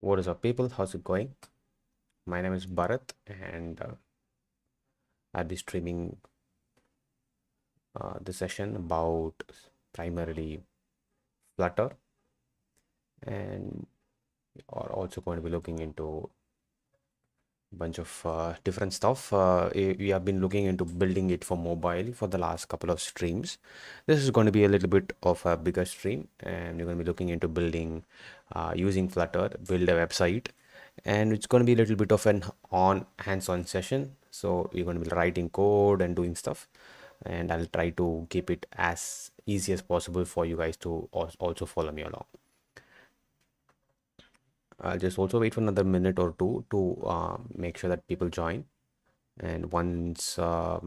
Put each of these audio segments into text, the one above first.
What is up, people? How's it going? My name is Bharat, and I'll be streaming this session about primarily Flutter, and we are also going to be looking into a bunch of different stuff. We have been looking into building it for mobile for the last couple of streams. This is going to be a little bit of a bigger stream, and we're going to be looking into building using Flutter, build a website, and it's going to be a little bit of an hands-on session. So we're going to be writing code and doing stuff, and I'll try to keep it as easy as possible for you guys to also follow me along. I'll just also wait for another minute or two to make sure that people join, and once yeah,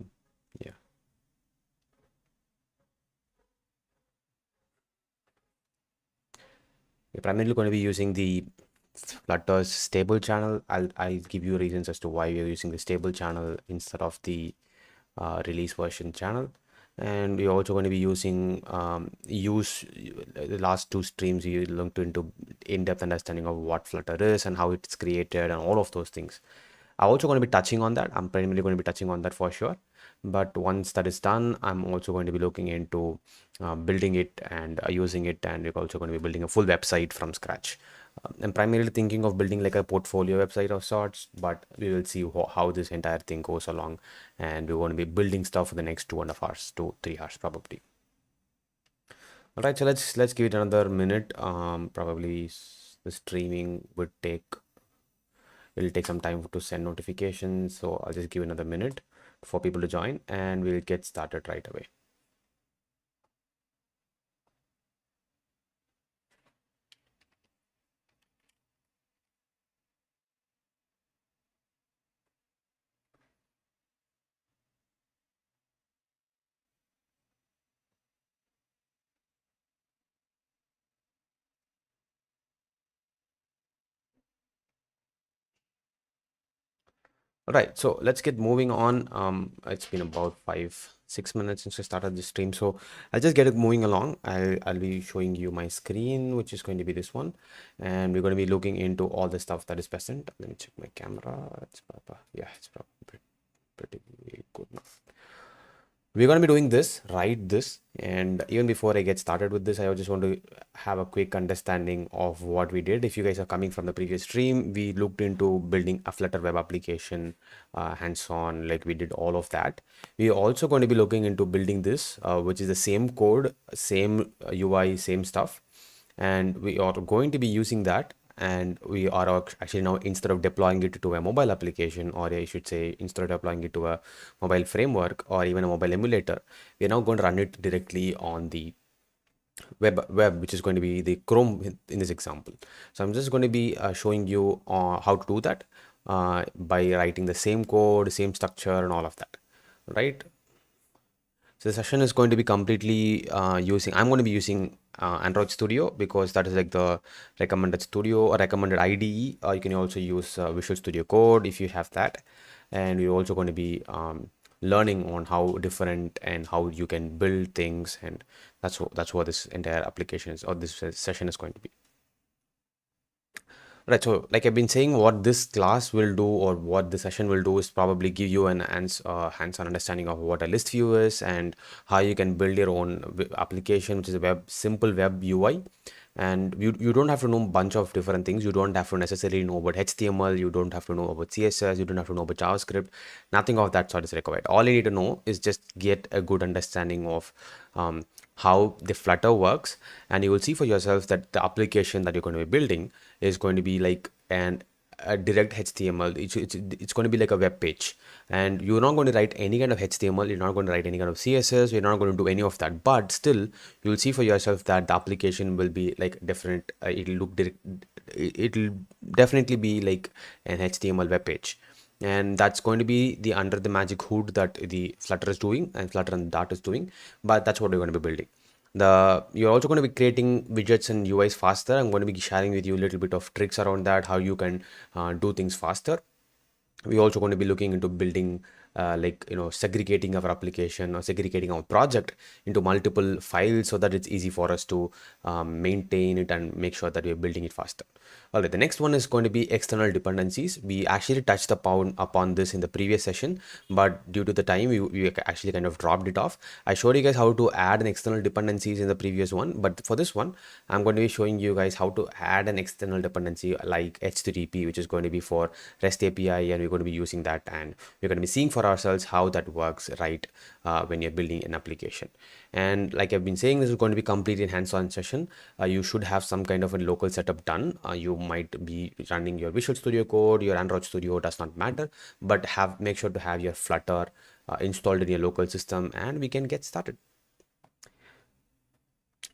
we're primarily going to be using the Flutter's stable channel. I'll give you reasons as to why we're using the stable channel instead of the release version channel. And we're also going to be using the last two streams we looked into in-depth understanding of what Flutter is and how it's created and all of those things. I'm also going to be touching on that. I'm primarily going to be touching on that for sure. But once that is done, I'm also going to be looking into building it and using it, and we're also going to be building a full website from scratch. I'm primarily thinking of building like a portfolio website of sorts, but we will see how this entire thing goes along, and we're going to be building stuff for the next 2.5 hours to 3 hours probably. All right, so let's give it another minute. Probably the streaming would take it'll take some time to send notifications, so I'll just give another minute for people to join, and we'll get started right away. All right, so let's get moving on. It's been about 5-6 minutes since I started the stream, so I'll just get it moving along. I'll be showing you my screen, which is going to be this one, and we're going to be looking into all the stuff that is present. Let me check my camera. It's probably pretty good now. We're going to be doing this, write this, and even before I get started with this, I just want to have a quick understanding of what we did. If you guys are coming from the previous stream, we looked into building a Flutter web application hands-on, like we did all of that. We are also going to be looking into building this, which is the same code, same UI, same stuff, and we are going to be using that. And we are actually now, instead of deploying it to a mobile application, or I should say instead of deploying it to a mobile framework or even a mobile emulator, we are now going to run it directly on the web, which is going to be the Chrome in this example. So I'm just going to be showing you how to do that by writing the same code, same structure, and all of that, right? So the session is going to be completely I'm going to be using Android Studio, because that is like the recommended studio or recommended IDE. You can also use Visual Studio Code if you have that. And we're also going to be learning on how different and how you can build things. And that's what this entire application is, or this session is going to be. Right, so like I've been saying, what this class will do, or what the session will do, is probably give you an hands-on understanding of what a list view is and how you can build your own application, which is a simple web UI. And you don't have to know a bunch of different things. You don't have to necessarily know about HTML. You don't have to know about CSS. You don't have to know about JavaScript. Nothing of that sort is required. All you need to know is just get a good understanding of how the Flutter works, and you will see for yourself that the application that you're going to be building is going to be like a direct HTML. It's going to be like a web page, and you're not going to write any kind of HTML. You're not going to write any kind of CSS. You're not going to do any of that. But still, you'll see for yourself that the application will be like different. It'll definitely be like an HTML web page. And that's going to be the under the magic hood that the Flutter is doing and Flutter and Dart is doing, but that's what we're going to be building. You're also going to be creating widgets and UIs faster. I'm going to be sharing with you a little bit of tricks around that, how you can do things faster. We're also going to be looking into building segregating our application or segregating our project into multiple files, so that it's easy for us to maintain it and make sure that we're building it faster. All right, the next one is going to be external dependencies. We actually touched upon this in the previous session, but due to the time, we actually kind of dropped it off. I showed you guys how to add an external dependencies in the previous one, but for this one, I'm going to be showing you guys how to add an external dependency like HTTP, which is going to be for REST API, and we're going to be using that, and we're going to be seeing for ourselves how that works, right, when you're building an application. And like I've been saying, this is going to be completely hands-on session. You should have some kind of a local setup done. You might be running your Visual Studio Code, your Android Studio, does not matter, but make sure to have your Flutter installed in your local system, and we can get started.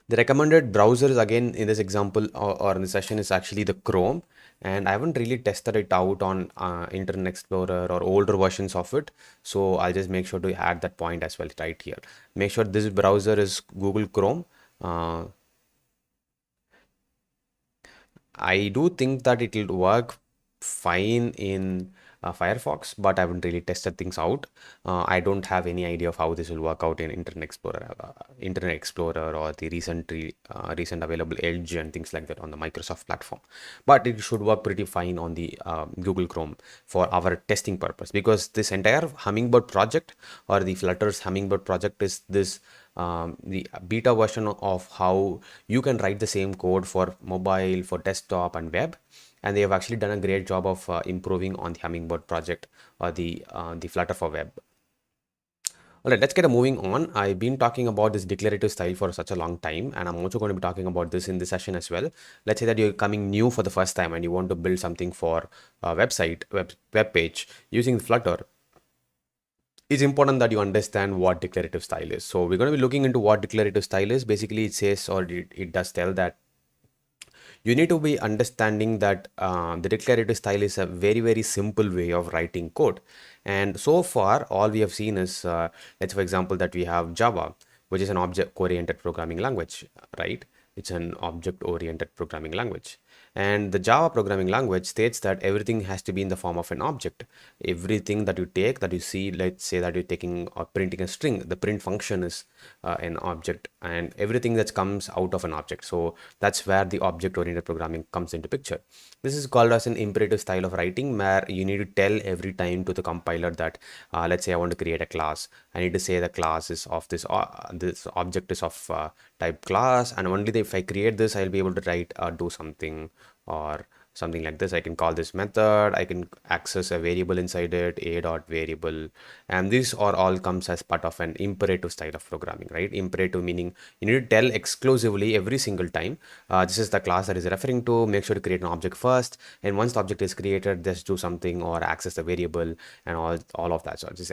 The recommended browsers again in this example or in this session is actually the Chrome, and I haven't really tested it out on Internet Explorer or older versions of it, so I'll just make sure to add that point as well right here. Make sure this browser is Google Chrome. I do think that it will work fine in Firefox, but I haven't really tested things out. I don't have any idea of how this will work out in Internet Explorer or the recent available Edge and things like that on the Microsoft platform. But it should work pretty fine on the Google Chrome for our testing purpose, because this entire HummingBird project or the Flutter's HummingBird project is this the beta version of how you can write the same code for mobile, for desktop and web. And they have actually done a great job of improving on the HummingBird project or the Flutter for web. All right, let's get moving on. I've been talking about this declarative style for such a long time, and I'm also going to be talking about this in this session as well. Let's say that you're coming new for the first time and you want to build something for a web page using Flutter. It's important that you understand what declarative style is. So we're going to be looking into what declarative style is. Basically, it says, or it does tell that you need to be understanding that the declarative style is a very, very simple way of writing code. And so far, all we have seen is, let's for example, that we have Java, which is an object-oriented programming language, right? It's an object-oriented programming language. And the Java programming language states that everything has to be in the form of an object. Everything that you take, that you see, let's say that you're taking or printing a string, the print function is an object, and everything that comes out of an object. So that's where the object-oriented programming comes into picture. This is called as an imperative style of writing, where you need to tell every time to the compiler that, let's say I want to create a class. I need to say the class is of this object is of type class, and only if I create this, I'll be able to write do something or something like this. I can call this method, I can access a variable inside it, a dot variable, and these are all comes as part of an imperative style of programming, right? Imperative meaning you need to tell exclusively every single time, this is the class that is referring to. Make sure to create an object first, and once the object is created, just do something or access the variable and all of that. So just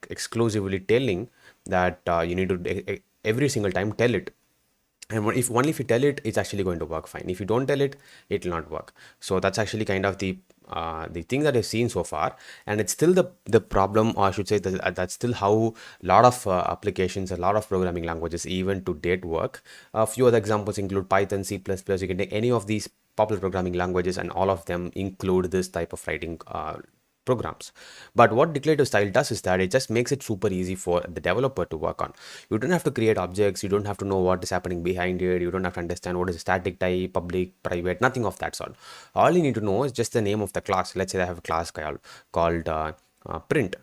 exclusively telling that you need to every single time tell it. And if you tell it, it's actually going to work fine. If you don't tell it, it will not work. So that's actually kind of the thing that I've seen so far, and it's still the problem, or I should say that's still how a lot of applications, a lot of programming languages even to date work. A few other examples include Python, C++. You can take any of these popular programming languages, and all of them include this type of writing programs. But what declarative style does is that it just makes it super easy for the developer to work on. You don't have to create objects, you don't have to know what is happening behind it, you don't have to understand what is a static type, public, private, nothing of that sort. All you need to know is just the name of the class. Let's say I have a class called print.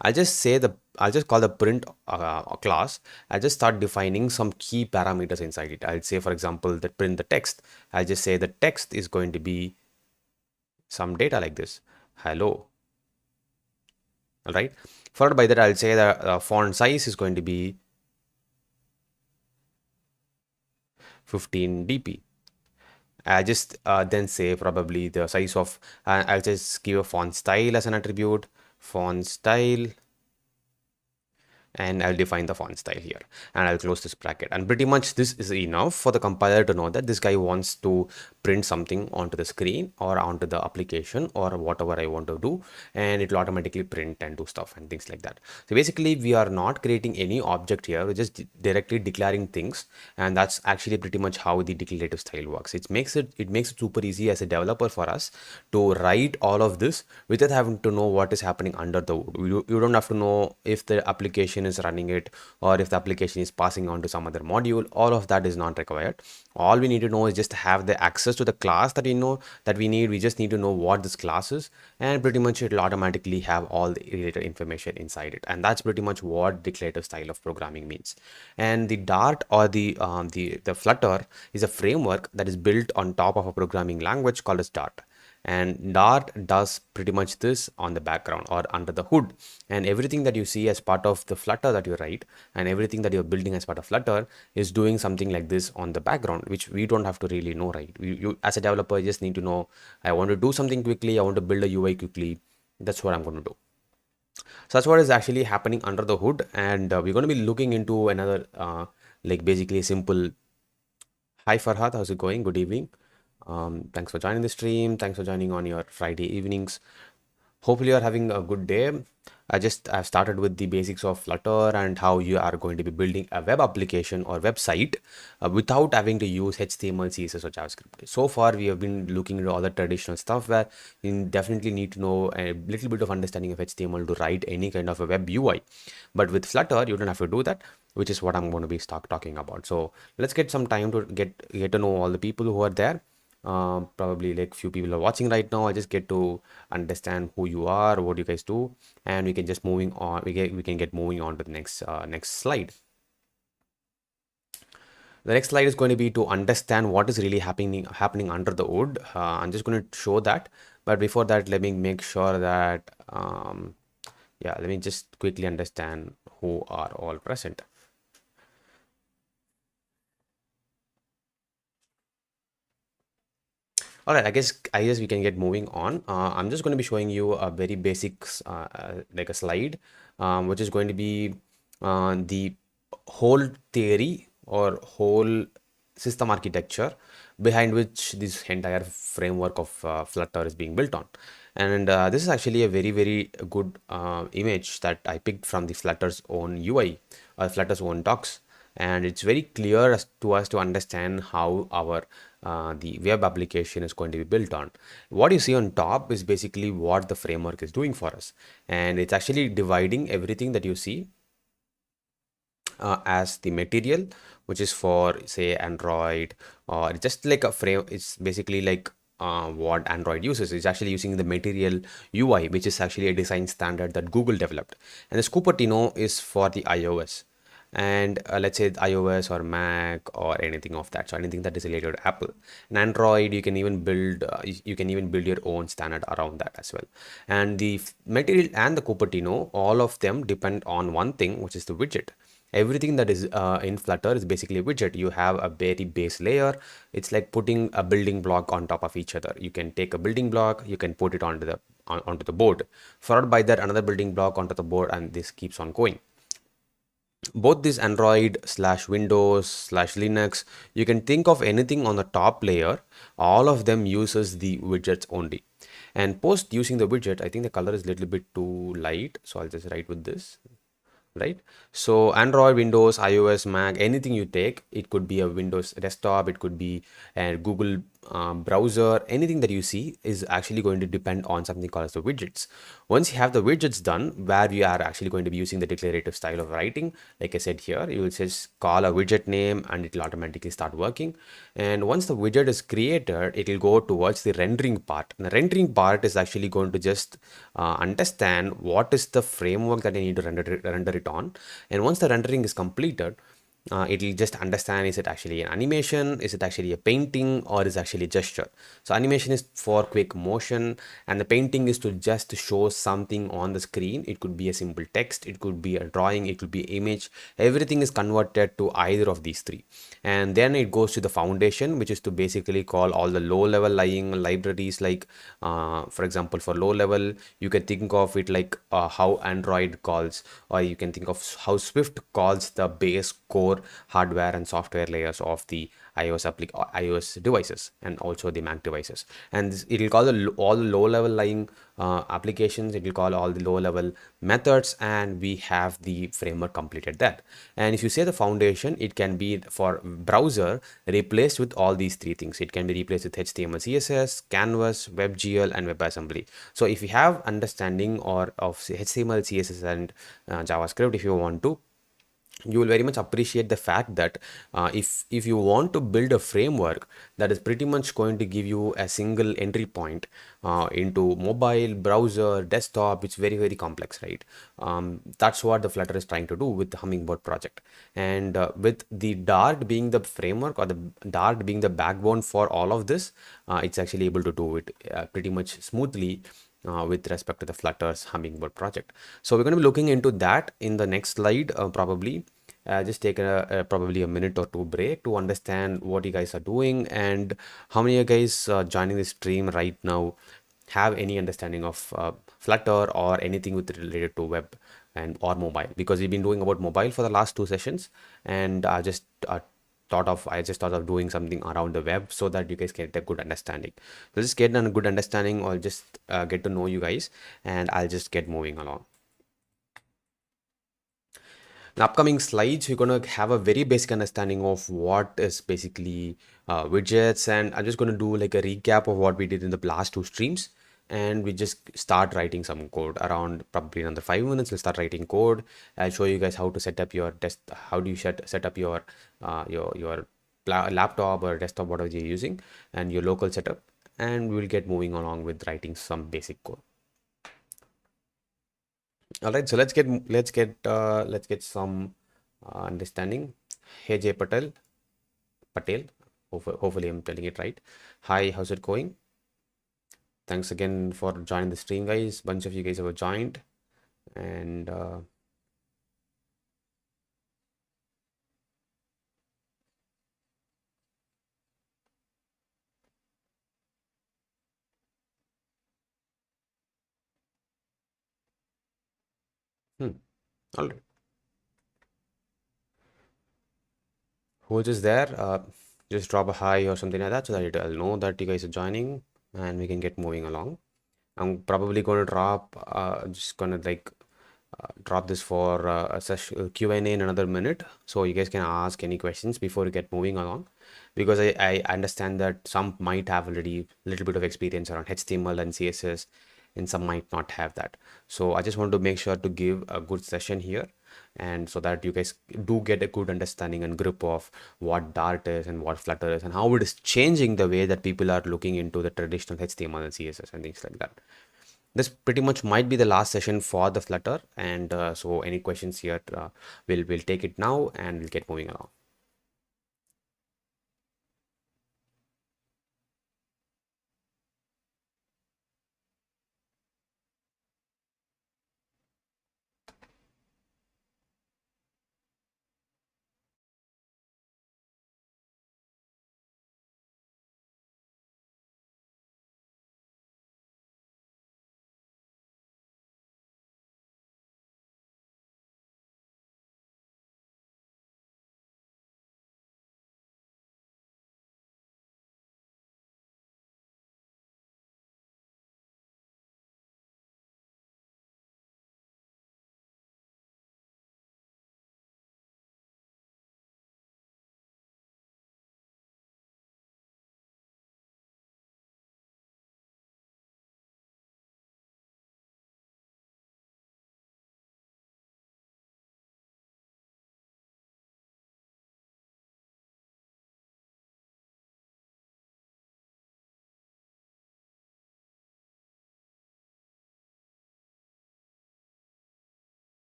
I'll just call the print class. I'll just start defining some key parameters inside it. I'll say, for example, that print the text. I'll just say the text is going to be some data like this. Hello. All right. Followed by that, I'll say the font size is going to be 15 dp. I just then say probably the size of, I'll just give a font style as an attribute, font style, and I'll define the font style here, and I'll close this bracket. And pretty much this is enough for the compiler to know that this guy wants to print something onto the screen or onto the application or whatever I want to do, and it will automatically print and do stuff and things like that. So basically we are not creating any object here, we're just directly declaring things, and that's actually pretty much how the declarative style works. It makes it super easy as a developer for us to write all of this without having to know what is happening under the hood. You don't have to know if the application application is running it, or if the application is passing on to some other module. All of that is not required. All we need to know is just have the access to the class that we know that we need. We just need to know what this class is, and pretty much it'll automatically have all the related information inside it. And that's pretty much what declarative style of programming means. And the Dart, or the Flutter, is a framework that is built on top of a programming language called as Dart. And Dart does pretty much this on the background or under the hood. And everything that you see as part of the Flutter that you write, and everything that you're building as part of Flutter, is doing something like this on the background, which we don't have to really know, right? You as a developer, you just need to know, I want to do something quickly, I want to build a UI quickly. That's what I'm going to do. So that's what is actually happening under the hood. And we're going to be looking into another like basically a simple, hi Farhad, how's it going? Good evening. Thanks for joining the stream. Thanks for joining on your Friday evenings. Hopefully you're having a good day. I've started with the basics of Flutter and how you are going to be building a web application or website without having to use HTML, CSS or JavaScript. So far we have been looking into all the traditional stuff where you definitely need to know a little bit of understanding of HTML to write any kind of a web UI. But with Flutter you don't have to do that, which is what I'm going to be talking about. So let's get some time to get to know all the people who are there. Probably like few people are watching right now. I just get to understand who you are, what you guys do, and we can just moving on. We can get moving on to the next slide. The next slide is going to be to understand what is really happening under the hood. I'm just going to show that, but before that, let me make sure that yeah, let me just quickly understand who are all present. All right, I guess we can get moving on. I'm just going to be showing you a very basics like a slide, which is going to be the whole theory or whole system architecture behind which this entire framework of Flutter is being built on. And this is actually a very good image that I picked from the Flutter's own UI or Flutter's own docs. And it's very clear to us to understand how our the web application is going to be built on. What you see on top is basically what the framework is doing for us, and it's actually dividing everything that you see as the material, which is for say Android, or just like a frame. It's basically like what Android uses. Is actually using the material UI, which is actually a design standard that Google developed, and the Cupertino is for the iOS. And let's say iOS or Mac or anything of that, so anything that is related to Apple. And Android, you can even build your own standard around that as well. And the material and the Cupertino, all of them depend on one thing, which is the widget. Everything that is in Flutter is basically a widget. You have a very base layer. It's like putting a building block on top of each other. You can take a building block, you can put it onto the board, followed by that another building block onto the board, and this keeps on going. Both this Android / Windows / Linux, you can think of anything on the top layer, all of them uses the widgets only. And post using the widget, I think the color is a little bit too light, so I'll just write with this, right? So Android, Windows, iOS, Mac, anything you take, it could be a Windows desktop, it could be a Google browser, anything that you see is actually going to depend on something called as the widgets. Once you have the widgets done, where we are actually going to be using the declarative style of writing, like I said here, you will just call a widget name and it will automatically start working. And once the widget is created, it will go towards the rendering part. And the rendering part is actually going to just understand what is the framework that I need to render it on. And once the rendering is completed, it will just understand, is it actually an animation, is it actually a painting, or is it actually a gesture. So animation is for quick motion, and the painting is to just show something on the screen. It could be a simple text, it could be a drawing, it could be image. Everything is converted to either of these three. And then it goes to the foundation, which is to basically call all the low level lying libraries, like for example, for low level, you can think of it like how Android calls, or you can think of how Swift calls the base core core hardware and software layers of the iOS devices and also the Mac devices. And it will call all the low level lying applications, it will call all the low level methods, and we have the framework completed that. And if you say the foundation, it can be for browser replaced with all these three things. It can be replaced with HTML, CSS, Canvas, WebGL, and WebAssembly. So if you have understanding or of HTML, CSS, and JavaScript, if you want to, you will very much appreciate the fact that if you want to build a framework that is pretty much going to give you a single entry point into mobile, browser, desktop, it's very complex, right? That's what the Flutter is trying to do with the Hummingbird project. And with the Dart being the framework, or the Dart being the backbone for all of this, it's actually able to do it pretty much smoothly with respect to the Flutter's Hummingbird project. So we're going to be looking into that in the next slide, probably. Just take probably a minute or two break to understand what you guys are doing, and how many of you guys joining the stream right now have any understanding of Flutter or anything with related to web and or mobile, because we've been doing about mobile for the last two sessions, and I just thought of doing something around the web so that you guys get a good understanding. So just get a good understanding, or just get to know you guys, and I'll just get moving along. In upcoming slides, we're going to have a very basic understanding of what is basically widgets, and I'm just going to do like a recap of what we did in the last two streams, and we just start writing some code around probably another 5 minutes. We'll start writing code. I'll show you guys how to set up your how do you set up your laptop or desktop, whatever you're using, and your local setup, and we'll get moving along with writing some basic code. All right, so let's get some understanding. Hey Jay Patel. Hopefully I'm telling it right. Hi, how's it going? Thanks again for joining the stream, guys. Bunch of you guys have joined, and all right. Who is there? Just drop a hi or something like that so that I'll know that you guys are joining, and we can get moving along. I'm probably going to just gonna like drop this for a session Q&A in another minute, so you guys can ask any questions before we get moving along, because I understand that some might have already a little bit of experience around HTML and CSS, and some might not have that. So I just want to make sure to give a good session here, and so that you guys do get a good understanding and grip of what Dart is and what Flutter is, and how it is changing the way that people are looking into the traditional HTML and CSS and things like that. This pretty much might be the last session for the Flutter, and so any questions here, we'll take it now, and we'll get moving along.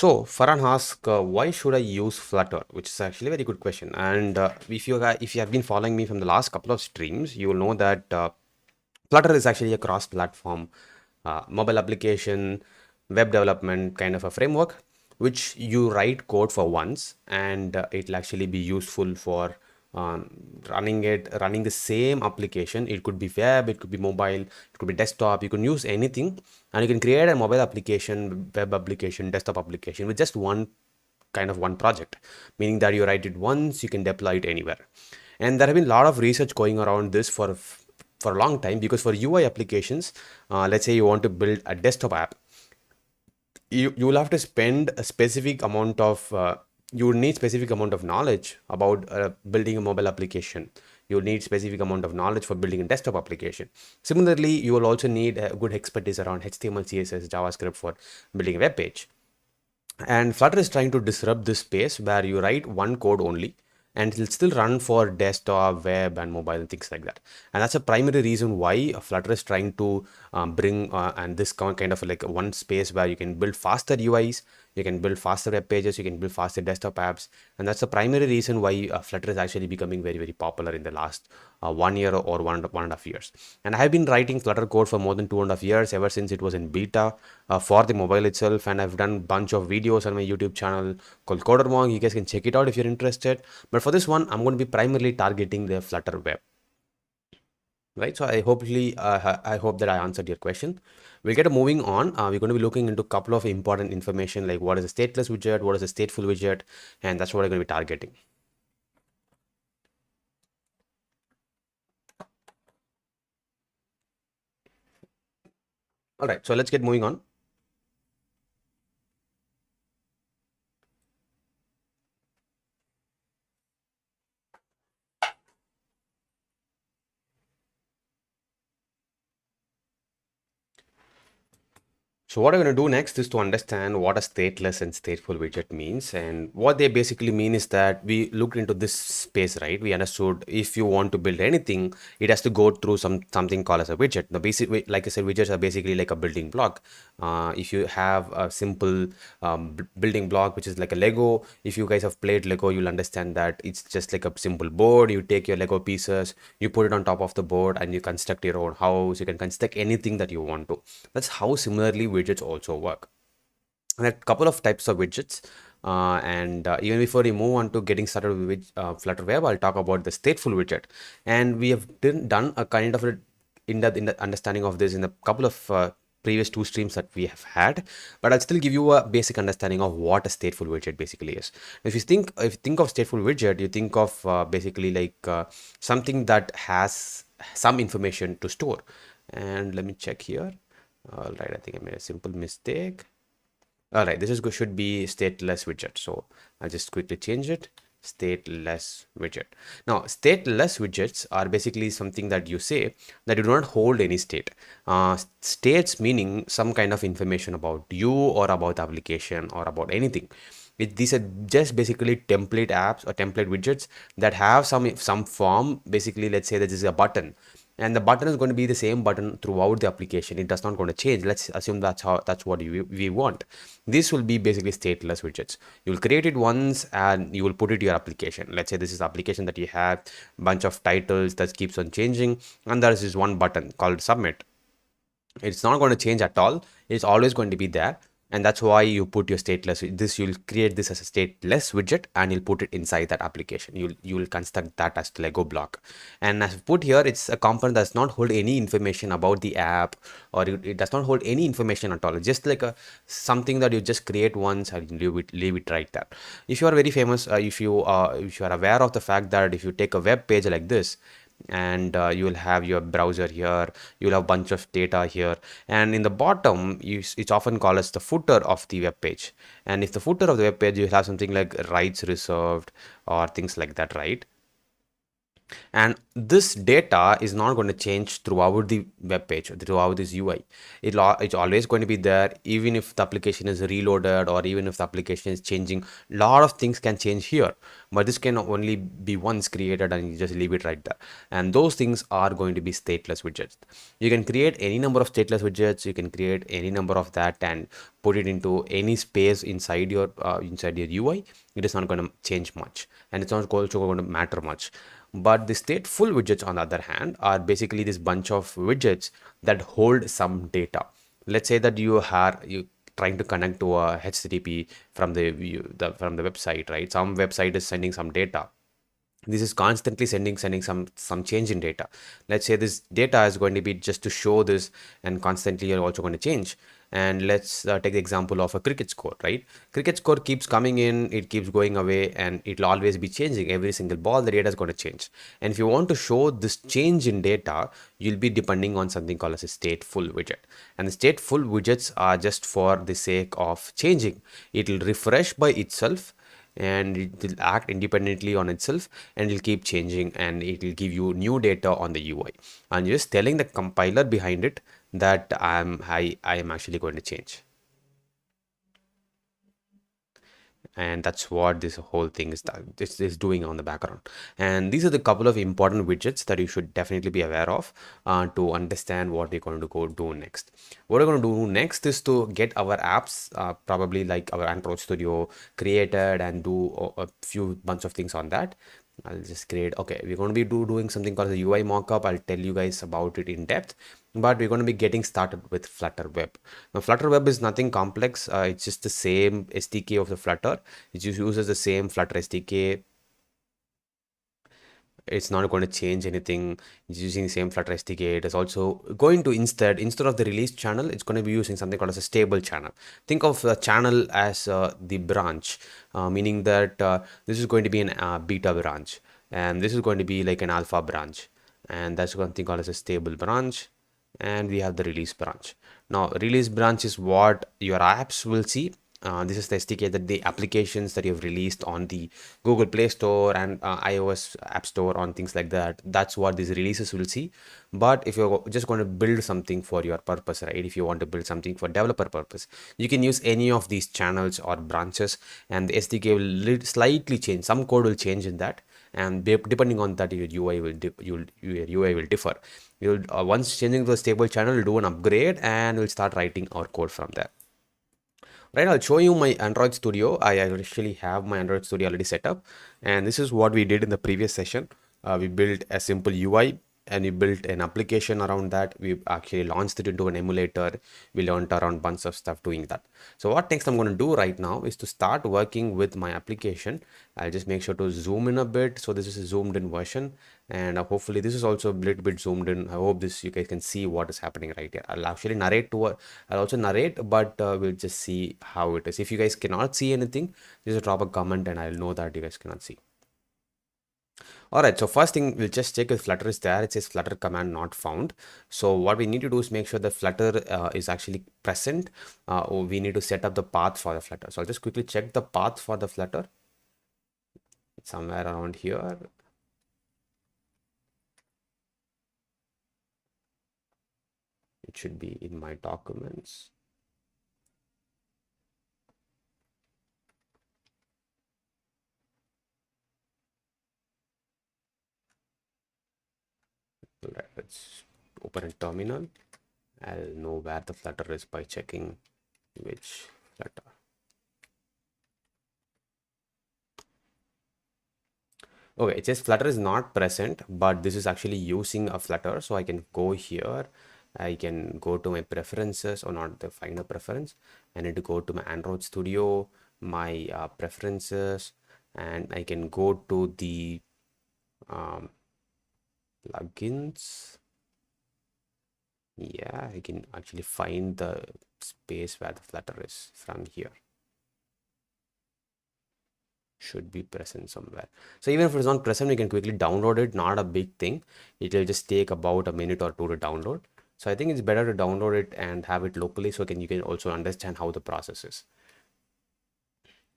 So Farhan asks, why should I use Flutter? Which is actually a very good question. And if you have been following me from the last couple of streams, you will know that Flutter is actually a cross-platform mobile application, web development kind of a framework, which you write code for once, and it'll actually be useful for running the same application. It could be web, it could be mobile, it could be desktop. You can use anything, and you can create a mobile application, web application, desktop application with just one project, meaning that you write it once, you can deploy it anywhere. And there have been a lot of research going around this for a long time, because for UI applications, let's say you want to build a desktop app, you will have to spend a specific amount of you would need specific amount of knowledge about building a mobile application. You will need specific amount of knowledge for building a desktop application. Similarly, you will also need a good expertise around HTML, CSS, JavaScript for building a web page. And Flutter is trying to disrupt this space where you write one code only, and it'll still run for desktop, web, and mobile, and things like that. And that's a primary reason why Flutter is trying to bring and this kind of like one space where you can build faster UIs, you can build faster web pages, you can build faster desktop apps. And that's the primary reason why Flutter is actually becoming very, very popular in the last 1 year or one and a half years. And I have been writing Flutter code for more than 2.5 years, ever since it was in beta for the mobile itself. And I've done a bunch of videos on my YouTube channel called Codermonk. You guys can check it out if you're interested. But for this one, I'm going to be primarily targeting the Flutter web. Right, so I hope that I answered your question. We'll get moving on. We're going to be looking into a couple of important information, like what is a stateless widget, what is a stateful widget, and that's what I'm going to be targeting. All right, so let's get moving on. So what I'm going to do next is to understand what a stateless and stateful widget means. And what they basically mean is that we looked into this space, right? We understood if you want to build anything, it has to go through something called as a widget. The basic, like I said, widgets are basically like a building block. If you have a simple building block, which is like a Lego, if you guys have played Lego, you'll understand that it's just like a simple board. You take your Lego pieces, you put it on top of the board, and you construct your own house. You can construct anything that you want to. That's how similarly widgets also work. And a couple of types of widgets. Even before we move on to getting started with Flutter Web, I'll talk about the stateful widget. And we have done a kind of in-depth understanding of this in a couple of previous two streams that we have had, but I'll still give you a basic understanding of what a stateful widget basically is. If you think of stateful widget, you think of basically like something that has some information to store. And let me check here. All right, I think I made a simple mistake. All right, this should be stateless widget. So I'll just quickly change it. Stateless widget. Now, stateless widgets are basically something that you say that you do not hold any state. States meaning some kind of information about you or about the application or about anything. These are just basically template apps or template widgets that have some form. Basically, let's say that this is a button, and the button is going to be the same button throughout the application. It does not going to change. Let's assume that's what we want. This will be basically stateless widgets. You will create it once and you will put it to your application. Let's say this is the application that you have, bunch of titles that keeps on changing, and there is this one button called submit. It's not going to change at all. It's always going to be there. And that's why you put your stateless, you'll create this as a stateless widget and you'll put it inside that application. You'll construct that as the Lego block. And as put here, it's a component that does not hold any information about the app, or it does not hold any information at all. It's just like something that you just create once and leave it right there. If you are very famous, if you are aware of the fact that if you take a web page like this, and you will have your browser here, you'll have a bunch of data here, and in the bottom it's often called as the footer of the web page. And if the footer of the web page, you have something like rights reserved or things like that, right? And this data is not going to change throughout the web page, throughout this UI. It's always going to be there, even if the application is reloaded or even if the application is changing. A lot of things can change here, but this can only be once created and you just leave it right there. And those things are going to be stateless widgets. You can create any number of stateless widgets. You can create any number of that and put it into any space inside your UI, it is not going to change much, and it's not also going to matter much. But the stateful widgets, on the other hand, are basically this bunch of widgets that hold some data. Let's say that you trying to connect to a HTTP from from the website, right? Some website is sending some data. This is constantly sending some change in data. Let's say this data is going to be just to show this, and constantly you're also going to change. And let's take the example of a cricket score, right? Cricket score keeps coming in, it keeps going away, and it'll always be changing. Every single ball, the data is going to change. And if you want to show this change in data, you'll be depending on something called as a stateful widget. And the stateful widgets are just for the sake of changing. It'll refresh by itself, and it will act independently on itself, and it'll keep changing, and it will give you new data on the UI, and just telling the compiler behind it that I am actually going to change. And that's what this whole thing is doing on the background. And these are the couple of important widgets that you should definitely be aware of to understand what we're going to go do next. What we're going to do next is to get our apps, probably like our Android Studio, created, and do a few bunch of things on that. I'll just create, okay, we're going to be doing something called the UI mockup. I'll tell you guys about it in depth, but we're going to be getting started with Flutter Web. Now, Flutter Web is nothing complex. It's just the same SDK of the Flutter. It just uses the same Flutter SDK. It's not going to change anything. It's using the same Flutter SDK. It is also going to instead of the release channel, it's going to be using something called as a stable channel. Think of a channel as the branch, meaning that this is going to be an beta branch, and this is going to be like an alpha branch, and that's one thing called as a stable branch. And we have the release branch. Now, release branch is what your apps will see. This is the SDK that the applications that you've released on the Google Play Store and iOS App Store, on things like that. That's what these releases will see. But if you're just going to build something for your purpose, right? If you want to build something for developer purpose, you can use any of these channels or branches, and the SDK will slightly change. Some code will change in that, and depending on that, your UI will differ. You'll once changing to a stable channel, you'll do an upgrade, and we'll start writing our code from there. Right, I'll show you my Android Studio. I actually have my Android Studio already set up, and this is what we did in the previous session. We built a simple UI, and we built an application around that. We actually launched it into an emulator. We learned around bunch of stuff doing that. So what next I'm going to do right now is to start working with my application. I'll just make sure to zoom in a bit. So this is a zoomed in version, and hopefully this is also a little bit zoomed in. I hope this you guys can see what is happening right here. I'll actually I'll also narrate, but we'll just see how it is. If you guys cannot see anything, just drop a comment and I'll know that you guys cannot see. All right, so first thing, we'll just check if Flutter is there. It says Flutter command not found. So what we need to do is make sure the Flutter is actually present. Or we need to set up the path for the Flutter. So I'll just quickly check the path for the Flutter. It's somewhere around here. It should be in my documents. All right, let's open a terminal. I'll know where the Flutter is by checking which Flutter. Okay, it says Flutter is not present, but this is actually using a Flutter. So I can go here. I can go to my preferences, or not the find a preference. I need to go to my Android Studio, my preferences, and I can go to the plugins. Yeah, I can actually find the space where the Flutter is from here. Should be present somewhere. So even if it's not present, we can quickly download it. Not a big thing. It will just take about a minute or two to download. So I think it's better to download it and have it locally, so you can also understand how the process is.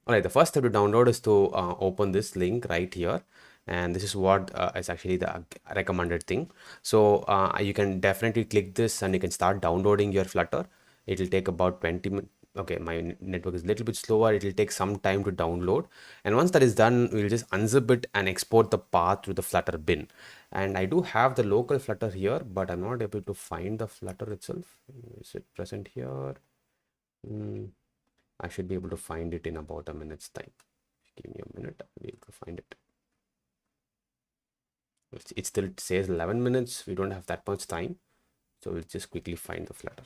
All right, the first step to download is to open this link right here, and this is what is actually the recommended thing. So you can definitely click this and you can start downloading your Flutter. It will take about 20 minutes. Okay, my network is a little bit slower. It will take some time to download, and once that is done, we'll just unzip it and export the path to the Flutter bin. And I do have the local Flutter here, but I'm not able to find the Flutter itself. Is it present here? I should be able to find it in about a minute's time. Give me a minute, I'll be able to find it. It still says 11 minutes. We don't have that much time. So we'll just quickly find the Flutter.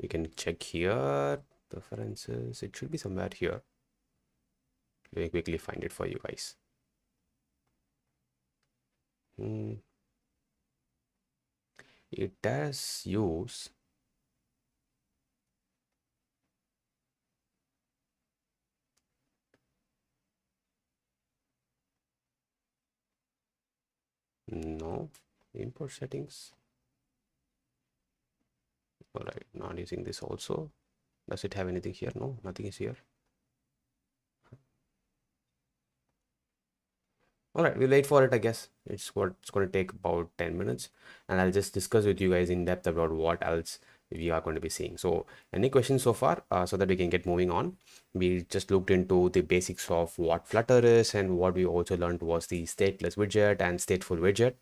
We can check here, preferences. It should be somewhere here. Let me quickly find it for you guys. It does use no import settings. All right, not using this also. Does it have anything here? No, nothing is here. All right, we'll wait for it. I guess it's going to take about 10 minutes, and I'll just discuss with you guys in depth about what else we are going to be seeing. So any questions so far, so that we can get moving on? We just looked into the basics of what Flutter is, and what we also learned was the stateless widget and stateful widget.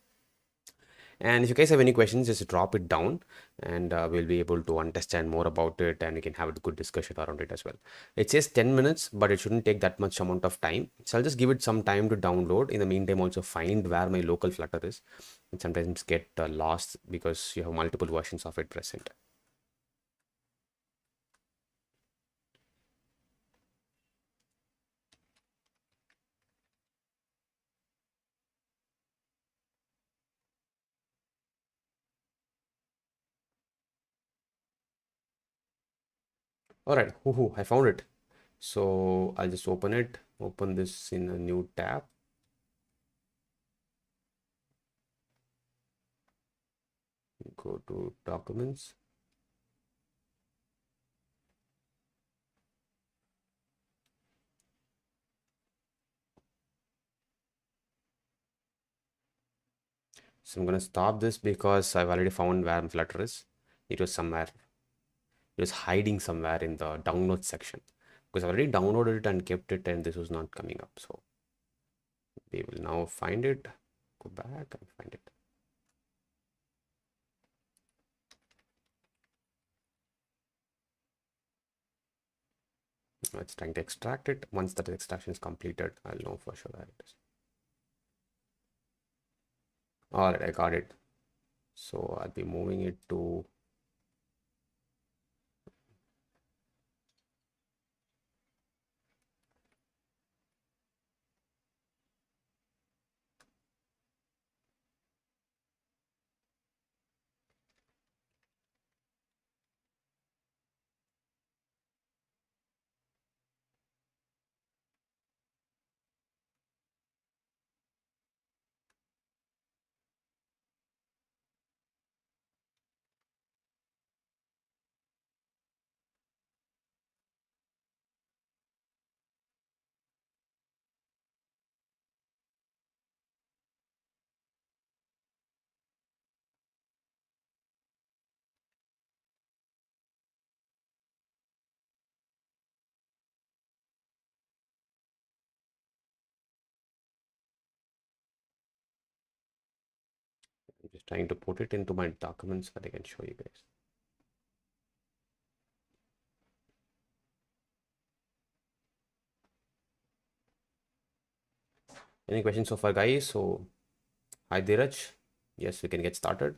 And if you guys have any questions, just drop it down, and we'll be able to understand more about it, and we can have a good discussion around it as well. It says 10 minutes, but it shouldn't take that much amount of time. So I'll just give it some time to download. In the meantime, also find where my local Flutter is. And sometimes get lost because you have multiple versions of it present. All right, I found it. So I'll just open this in a new tab. Go to documents. So I'm going to stop this because I've already found where Flutter is. It was somewhere. It was hiding somewhere in the download section because I already downloaded it and kept it, and this was not coming up. So we will now find it. Go back and find it. Now it's trying to extract it. Once that extraction is completed, I'll know for sure where it is. All right, I got it. So I'll be moving it to I'm just trying to put it into my documents so that I can show you guys. Any questions so far, guys? So, hi Dheeraj. Yes, we can get started.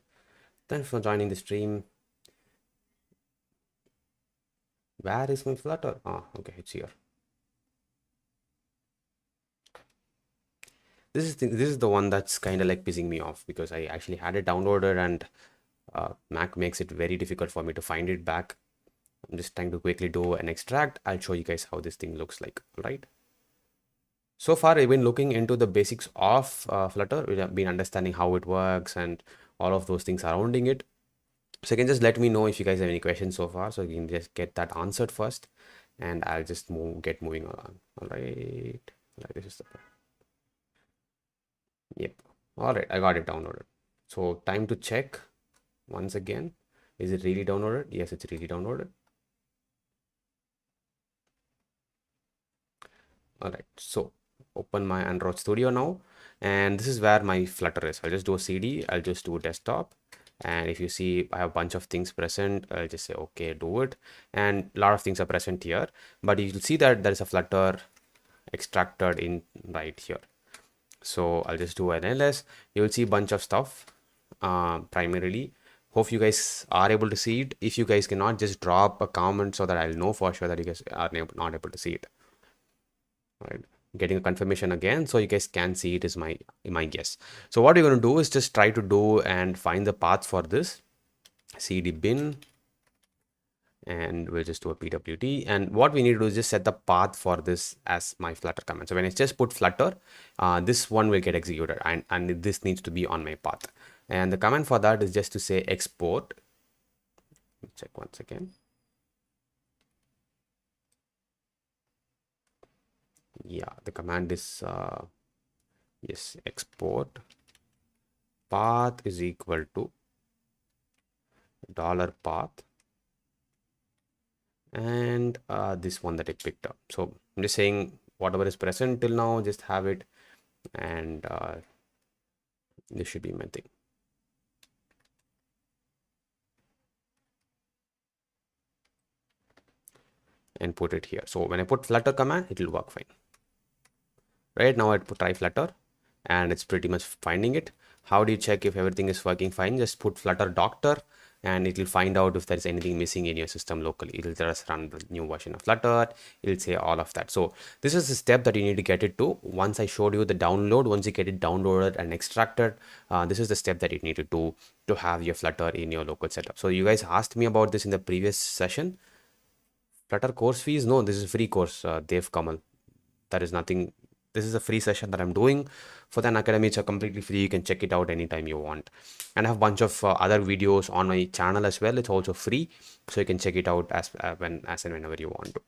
Thanks for joining the stream. Where is my Flutter? Ah, okay, it's here. This is the one that's kind of like pissing me off because I actually had it downloaded, and Mac makes it very difficult for me to find it back. I'm just trying to quickly do an extract. I'll show you guys how this thing looks like, right? So far, I've been looking into the basics of Flutter. We have been understanding how it works and all of those things surrounding it. So you can just let me know if you guys have any questions so far, so you can just get that answered first, and I'll just get moving on. All right, this is the yep. All right, I got it downloaded. So time to check once again. Is it really downloaded? Yes, it's really downloaded. All right, so open my Android Studio now, and this is where my Flutter is. I'll just do a CD, I'll just do desktop, and if you see I have a bunch of things present, I'll just say okay, do it, and a lot of things are present here, but you'll see that there is a Flutter extracted in right here. So I'll just do an ls. You'll see a bunch of stuff primarily. Hope you guys are able to see it. If you guys cannot, just drop a comment so that I'll know for sure that you guys are not able to see it. All right, getting a confirmation again so you guys can see it is my guess. So what we're going to do is just try to do and find the path for this cd bin, and we'll just do a pwd, and what we need to do is just set the path for this as my Flutter command. So when I just put Flutter, this one will get executed, and this needs to be on my path, and the command for that is just to say export. Check once again. Yeah, the command is yes, export path is equal to $path, and this one that I picked up. So I'm just saying whatever is present till now, just have it, and this should be my thing. And put it here. So when I put Flutter command, it will work fine. Right now I try Flutter, and it's pretty much finding it. How do you check if everything is working fine? Just put Flutter doctor, and it will find out if there is anything missing in your system locally. It will just run the new version of Flutter. It will say all of that. So this is the step that you need to get it to. Once I showed you the download, once you get it downloaded and extracted, this is the step that you need to do to have your Flutter in your local setup. So you guys asked me about this in the previous session. Flutter course fees? No, this is a free course, Dev Kamal. There is nothing. This is a free session that I'm doing for the Unacademy. It's completely free. You can check it out anytime you want. And I have a bunch of other videos on my channel as well. It's also free, so you can check it out as and whenever you want to.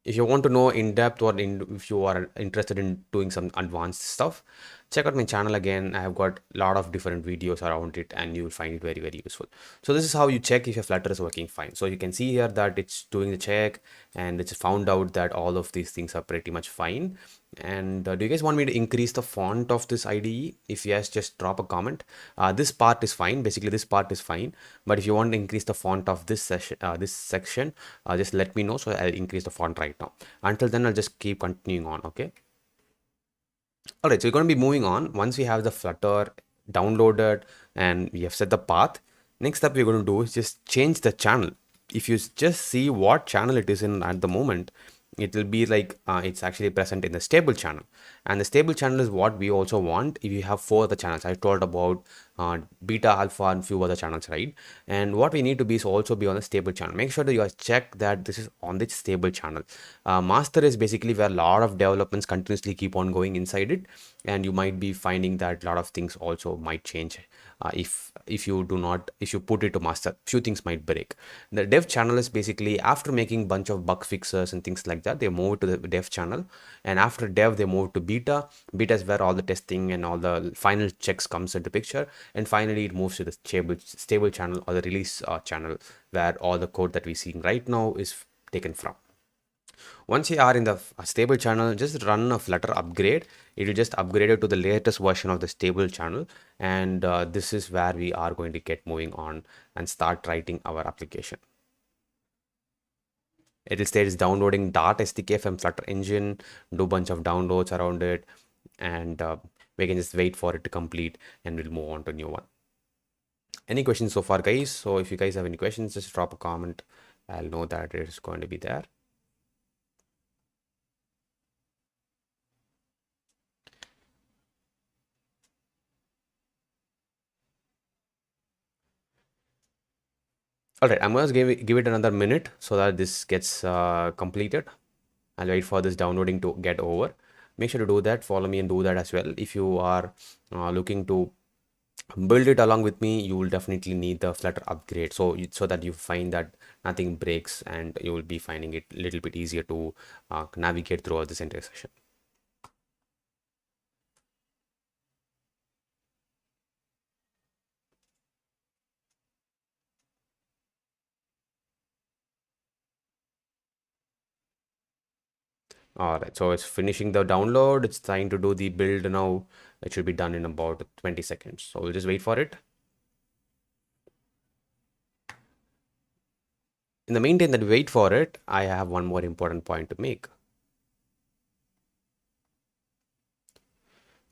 If you want to know in depth, or if you are interested in doing some advanced stuff, check out my channel again. I have got a lot of different videos around it, and you will find it very, very useful. So this is how you check if your Flutter is working fine. So you can see here that it's doing the check, and it's found out that all of these things are pretty much fine. And do you guys want me to increase the font of this IDE? If yes, just drop a comment. This part is fine. Basically, this part is fine. But if you want to increase the font of this section, just let me know. So I'll increase the font right now. Until then, I'll just keep continuing on. Okay. All right. So we're going to be moving on. Once we have the Flutter downloaded and we have set the path, next step we're going to do is just change the channel. If you just see what channel it is in at the moment, it will be like it's actually present in the stable channel, and the stable channel is what we also want. If you have 4 other channels, I told about beta, alpha, and few other channels, right? And what we need to be is also be on the stable channel. Make sure that you guys check that this is on the stable channel. Master is basically where a lot of developments continuously keep on going inside it, and you might be finding that a lot of things also might change if you do not, if you put it to master, few things might break. The dev channel is basically after making bunch of bug fixes and things like that, they move to the dev channel, and after dev they move to beta. Beta is where all the testing and all the final checks comes into picture, and finally it moves to the stable channel, or the release channel, where all the code that we see right now is taken from. Once you are in the stable channel, just run a Flutter upgrade. It will just upgrade it to the latest version of the stable channel, and this is where we are going to get moving on and start writing our application. It will say it's downloading .stk from Flutter engine, do bunch of downloads around it, and we can just wait for it to complete, and we'll move on to a new one. Any questions so far, guys? So if you guys have any questions, just drop a comment. I'll know that it is going to be there. All right, I'm going to give it another minute so that this gets completed. I'll wait for this downloading to get over. Make sure to do that. Follow me and do that as well. If you are looking to build it along with me, you will definitely need the Flutter upgrade, so that you find that nothing breaks, and you will be finding it a little bit easier to navigate throughout this entire session. All right, so it's finishing the download. It's trying to do the build now. It should be done in about 20 seconds. So we'll just wait for it. In the meantime that we wait for it, I have one more important point to make.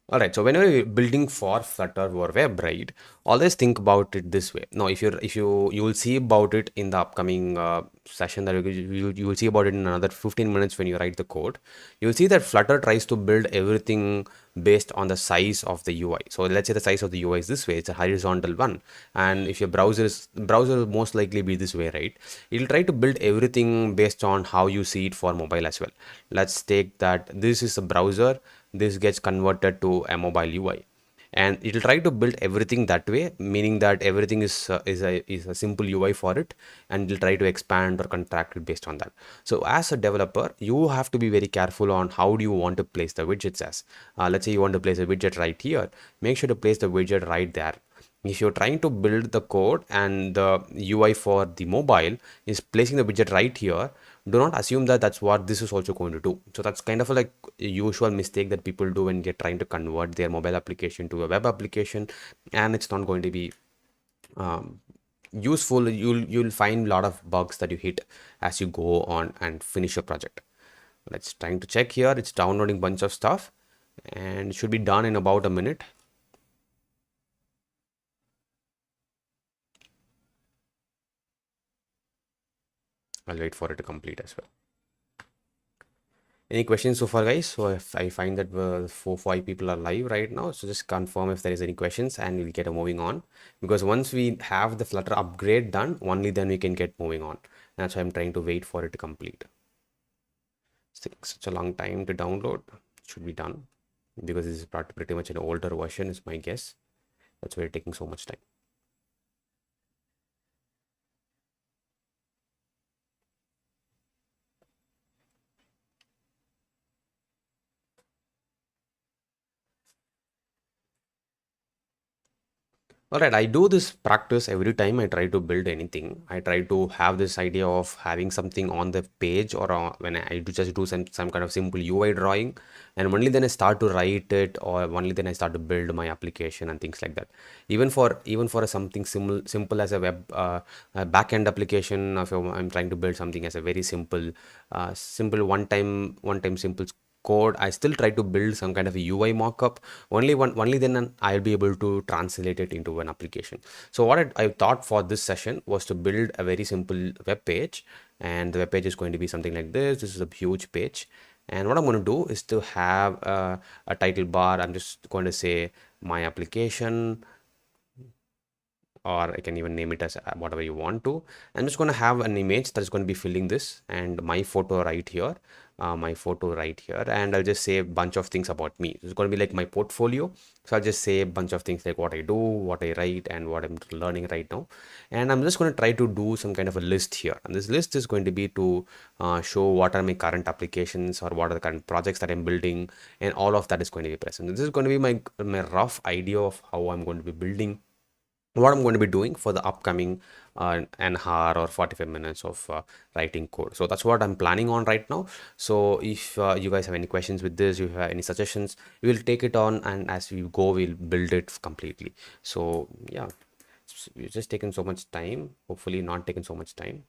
All right, so whenever you're building for Flutter or web, right, always think about it this way. Now, if you will see about it in the upcoming session that you will see about it in another 15 minutes when you write the code. You will see that Flutter tries to build everything based on the size of the UI. So let's say the size of the UI is this way; it's a horizontal one, and if your browser will most likely be this way, right? It'll try to build everything based on how you see it for mobile as well. Let's take that this is a browser, this gets converted to a mobile UI, and it will try to build everything that way, meaning that everything is a simple UI for it, and it will try to expand or contract it based on that. So as a developer, you have to be very careful on how do you want to place the widgets as. Let's say you want to place a widget right here, make sure to place the widget right there. If you're trying to build the code and the UI for the mobile is placing the widget right here, do not assume that that's what this is also going to do. So that's kind of a like a usual mistake that people do when they're trying to convert their mobile application to a web application, and it's not going to be useful. You'll find a lot of bugs that you hit as you go on and finish your project. Let's trying to check here. It's downloading bunch of stuff and it should be done in about a minute. I'll wait for it to complete as well. Any questions so far, guys? So if I find that 4-5 people are live right now, so just confirm if there is any questions and we'll get moving on. Because once we have the Flutter upgrade done, only then we can get moving on. That's why I'm trying to wait for it to complete. It's taking such a long time to download. It should be done because this is pretty much an older version, is my guess. That's why it's taking so much time. All right, I do this practice every time I try to build anything. I try to have this idea of having something on the page or when I just do some kind of simple UI drawing, and only then I start to write it, or only then I start to build my application and things like that. Even for something simple as a web a backend application, if I'm trying to build something as a very simple one time simple code, I still try to build some kind of a UI mockup. Only then I'll be able to translate it into an application. So what I thought for this session was to build a very simple web page, and the web page is going to be something like this. This is a huge page, and what I'm going to do is to have a title bar. I'm just going to say my application, or I can even name it as whatever you want to. I'm just going to have an image that is going to be filling this, and my photo right here, and I'll just say a bunch of things about me. It's going to be like my portfolio. So I'll just say a bunch of things like what I do, what I write, and what I'm learning right now. And I'm just going to try to do some kind of a list here. And this list is going to be to show what are my current applications or what are the current projects that I'm building, and all of that is going to be present. This is going to be my rough idea of how I'm going to be building, what I'm going to be doing for the upcoming an hour or 45 minutes of writing code. So that's what I'm planning on right now. So if you guys have any questions with this, you have any suggestions, we will take it on, and as we go, we'll build it completely. So yeah, we've just taken so much time, hopefully not taken so much time.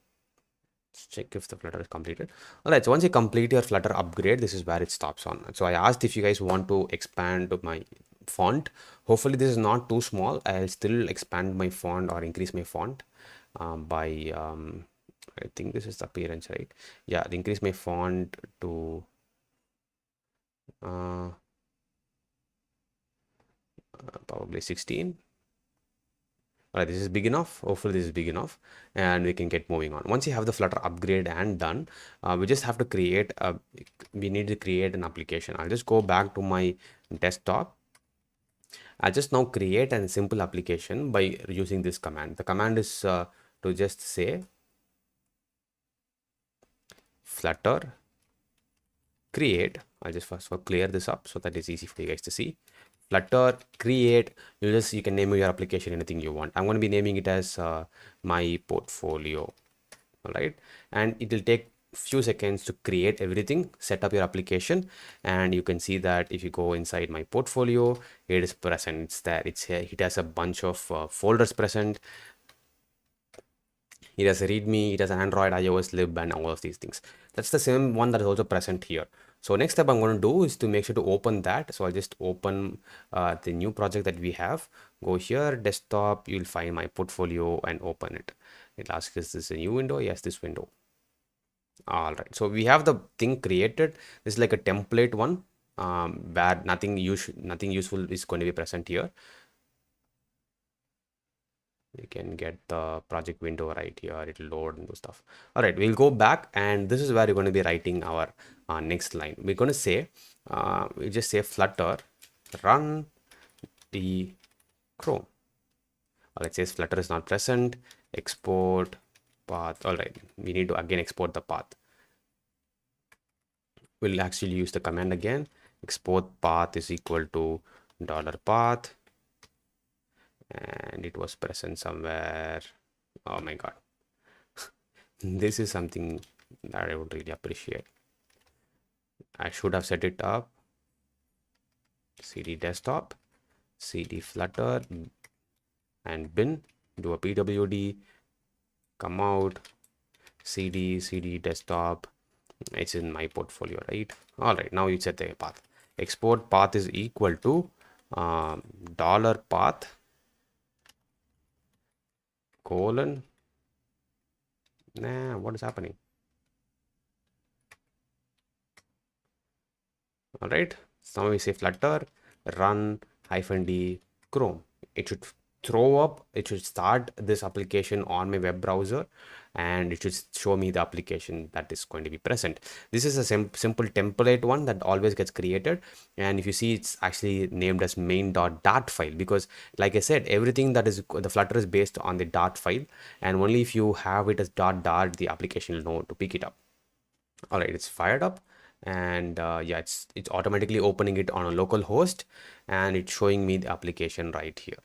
Let's check if the Flutter is completed. All right, so once you complete your Flutter upgrade, this is where it stops on. So I asked if you guys want to expand my font. Hopefully this is not too small. I'll still expand my font or increase my font by I think this is the appearance, right? Yeah, increase my font to probably 16. All right, this is big enough. Hopefully this is big enough, and we can get moving on. Once you have the Flutter upgrade and done, we just have to we need to create an application. I'll just go back to my desktop. I'll just now create a simple application by using this command. The command is to just say Flutter create. I'll just first of all clear this up so that it's easy for you guys to see. Flutter create. You can name your application anything you want. I'm going to be naming it as my portfolio. All right, and it will take few seconds to create everything, set up your application, and you can see that if you go inside my portfolio, it is present. It's there. It has a bunch of folders present. It has a readme, it has an Android, iOS, lib, and all of these things. That's the same one that is also present here. So next step I'm going to do is to make sure to open that. So I'll just open the new project that we have. Go here, desktop, you'll find my portfolio and open it. It asks, is this a new window? Yes, this window. All right. So we have the thing created. This is like a template one where nothing useful is going to be present here. You can get the project window right here. It'll load and do stuff. All right, we'll go back, and this is where you're going to be writing our next line. We're going to say, we just say Flutter run the Chrome. All right, it says Flutter is not present. Export path. All right, we need to again export the path. We'll actually use the command again. Export path is equal to $path. And it was present somewhere. Oh my god. This is something that I would really appreciate. I should have set it up. CD desktop, CD flutter, and bin. Do a pwd, come out, CD desktop. It's in my portfolio, right? All right, now you set the path. Export path is equal to $path colon. Nah, what is happening? All right, so now we say Flutter run -d Chrome. It should it should start this application on my web browser, and it should show me the application that is going to be present. This is a simple template one that always gets created, and if you see, it's actually named as main.dart file, because like I said, everything that is the Flutter is based on the dart file, and only if you have it as .dart the application will know to pick it up. All right, it's fired up, and yeah, it's automatically opening it on a local host, and it's showing me the application right here.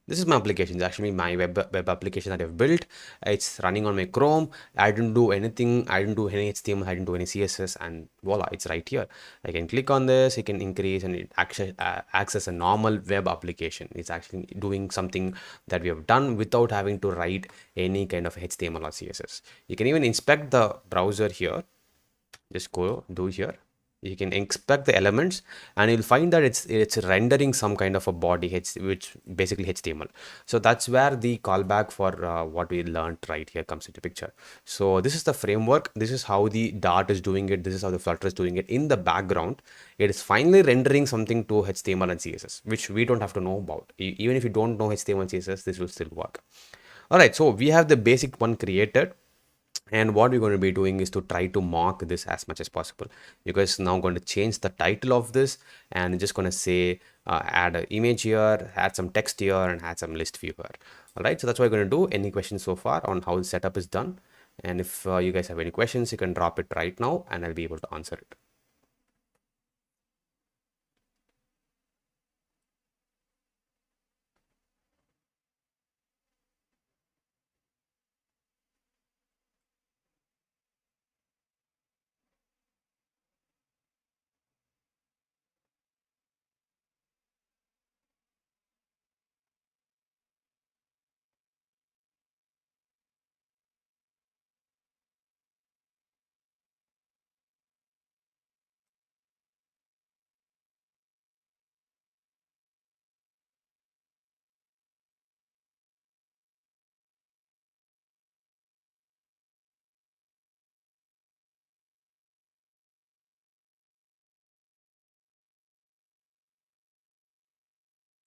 This is my application. It's actually my web application that I've built. It's running on my Chrome. I didn't do anything. I didn't do any HTML. I didn't do any CSS, and voila, it's right here. I can click on this. I can increase, and it actually acts as a normal web application. It's actually doing something that we have done without having to write any kind of HTML or CSS. You can even inspect the browser here. Just go do here. You can inspect the elements, and you'll find that it's rendering some kind of a body, which basically HTML. So that's where the callback for what we learned right here comes into picture. So this is the framework. This is how the Dart is doing it. This is how the Flutter is doing it. In the background, it is finally rendering something to HTML and CSS, which we don't have to know about. Even if you don't know HTML and CSS, this will still work. All right, so we have the basic one created. And what we're going to be doing is to try to mock this as much as possible. You guys now going to change the title of this, and just going to say add an image here, add some text here, and add some list view here. All right, so that's what we're going to do. Any questions so far on how the setup is done? And if you guys have any questions, you can drop it right now, and I'll be able to answer it.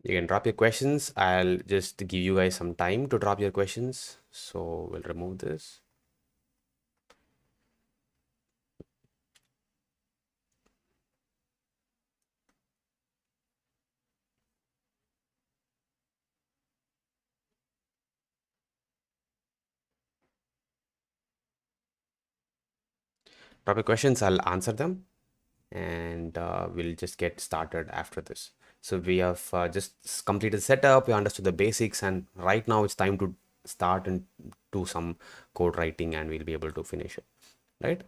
You can drop your questions. I'll just give you guys some time to drop your questions. So we'll remove this. Drop your questions, I'll answer them, and we'll just get started after this. So we have just completed setup, we understood the basics, and right now it's time to start and do some code writing, and we'll be able to finish it, right?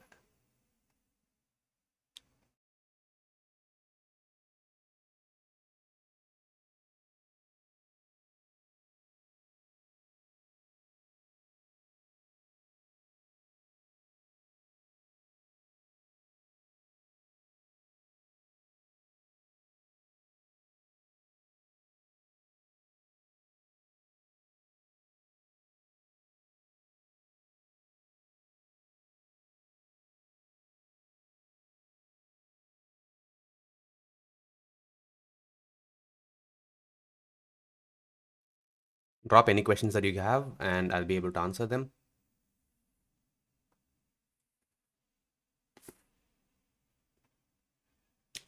Drop any questions that you have and I'll be able to answer them.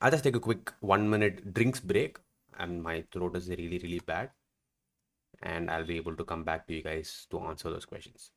I'll just take a quick 1 minute drinks break, and my throat is really, really bad. And I'll be able to come back to you guys to answer those questions.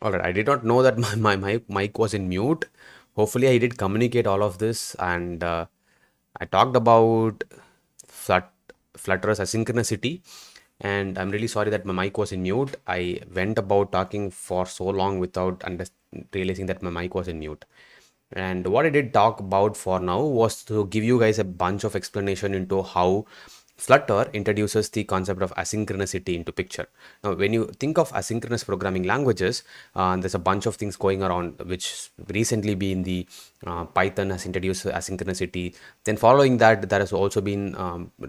All right, I did not know that my mic was in mute. Hopefully, I did communicate all of this, and I talked about Flut Flutter's asynchronicity, and I'm really sorry that my mic was in mute. I went about talking for so long without realizing that my mic was in mute. And what I did talk about for now was to give you guys a bunch of explanation into how Flutter introduces the concept of asynchronicity into picture. Now, when you think of asynchronous programming languages, there's a bunch of things going around, which recently been the Python has introduced asynchronicity. Then following that, there has also been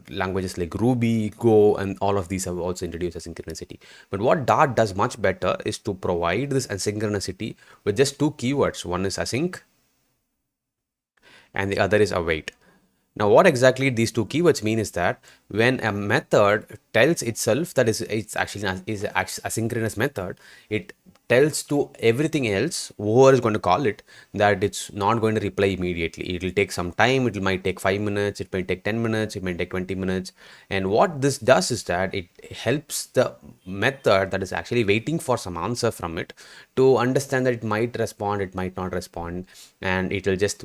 languages like Ruby, Go, and all of these have also introduced asynchronicity. But what Dart does much better is to provide this asynchronicity with just two keywords. One is async and the other is await. Now, what exactly these two keywords mean is that when a method tells itself that it's actually asynchronous method, it tells to everything else who is going to call it that it's not going to reply immediately. It will take some time. It might take 5 minutes. It might take 10 minutes. It might take 20 minutes. And what this does is that it helps the method that is actually waiting for some answer from it to understand that it might respond, it might not respond, and it will just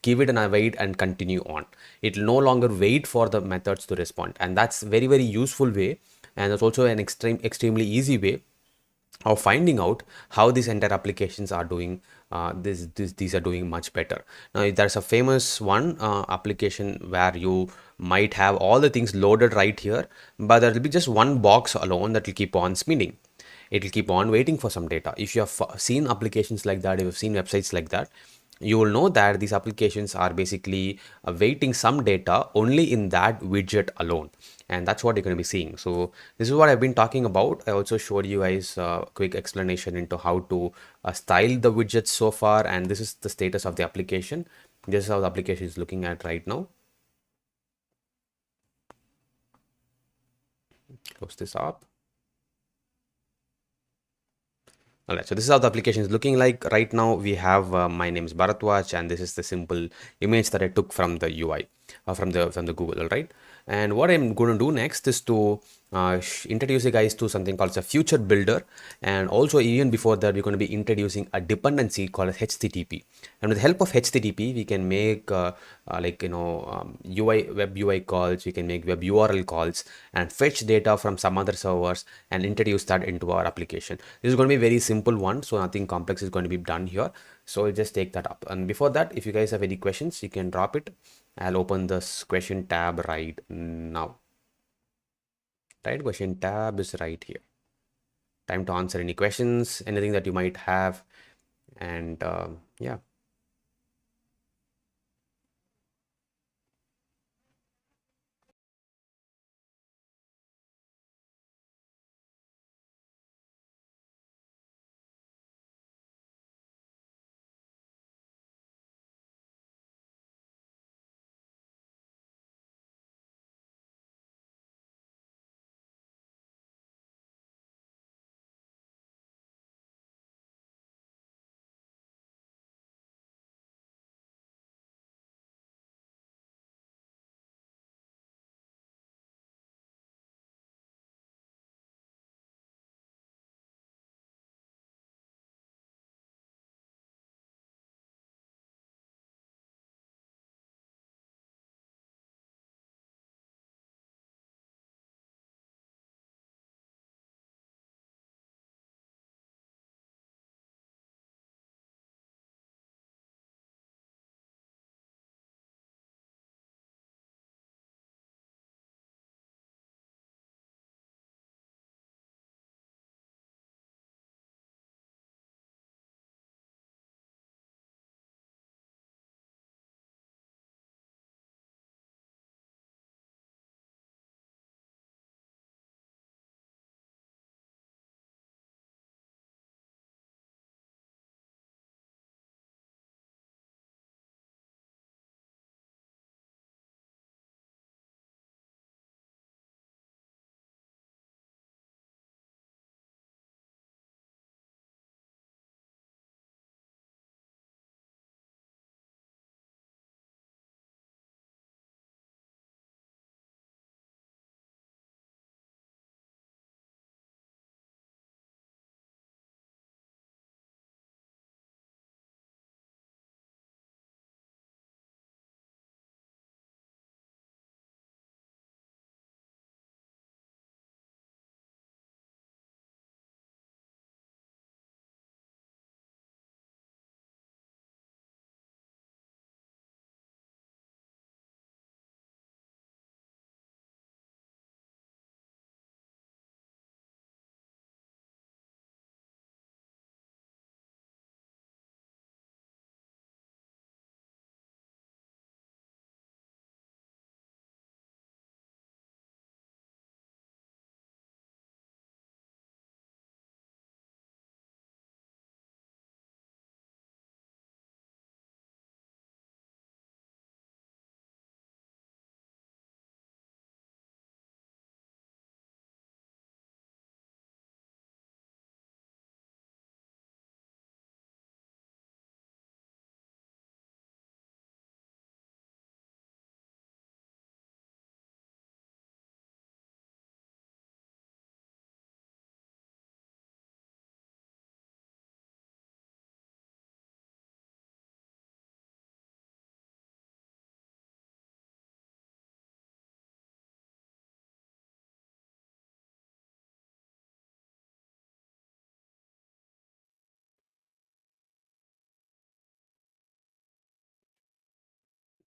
give it an await and continue on. It will no longer wait for the methods to respond, and that's very useful way, and it's also an extremely easy way of finding out how these entire applications are doing. These are doing much better. Now, there's a famous one application where you might have all the things loaded right here, but there will be just one box alone that will keep on spinning. It will keep on waiting for some data. If you have seen applications like that, if you've seen websites like that, you will know that these applications are basically waiting some data only in that widget alone, and that's what you're going to be seeing. So this is what I've been talking about. I also showed you guys a quick explanation into how to style the widgets so far, and this is the status of the application. This is how the application is looking at right now. Close this up. Alright, so this is how the application is looking like right now. We have my name is Baradwaj, and this is the simple image that I took from the UI, from the Google. All right, and what I'm going to do next is to introduce you guys to something called a future builder, and also even before that, we're going to be introducing a dependency called as HTTP. And with the help of HTTP, we can make UI web UI calls. We can make web URL calls and fetch data from some other servers and introduce that into our application. This is going to be a very simple one, so nothing complex is going to be done here. So I'll just take that up. And before that, if you guys have any questions, you can drop it. I'll open this question tab right now. Right, question tab is right here. Time to answer any questions, anything that you might have, and yeah.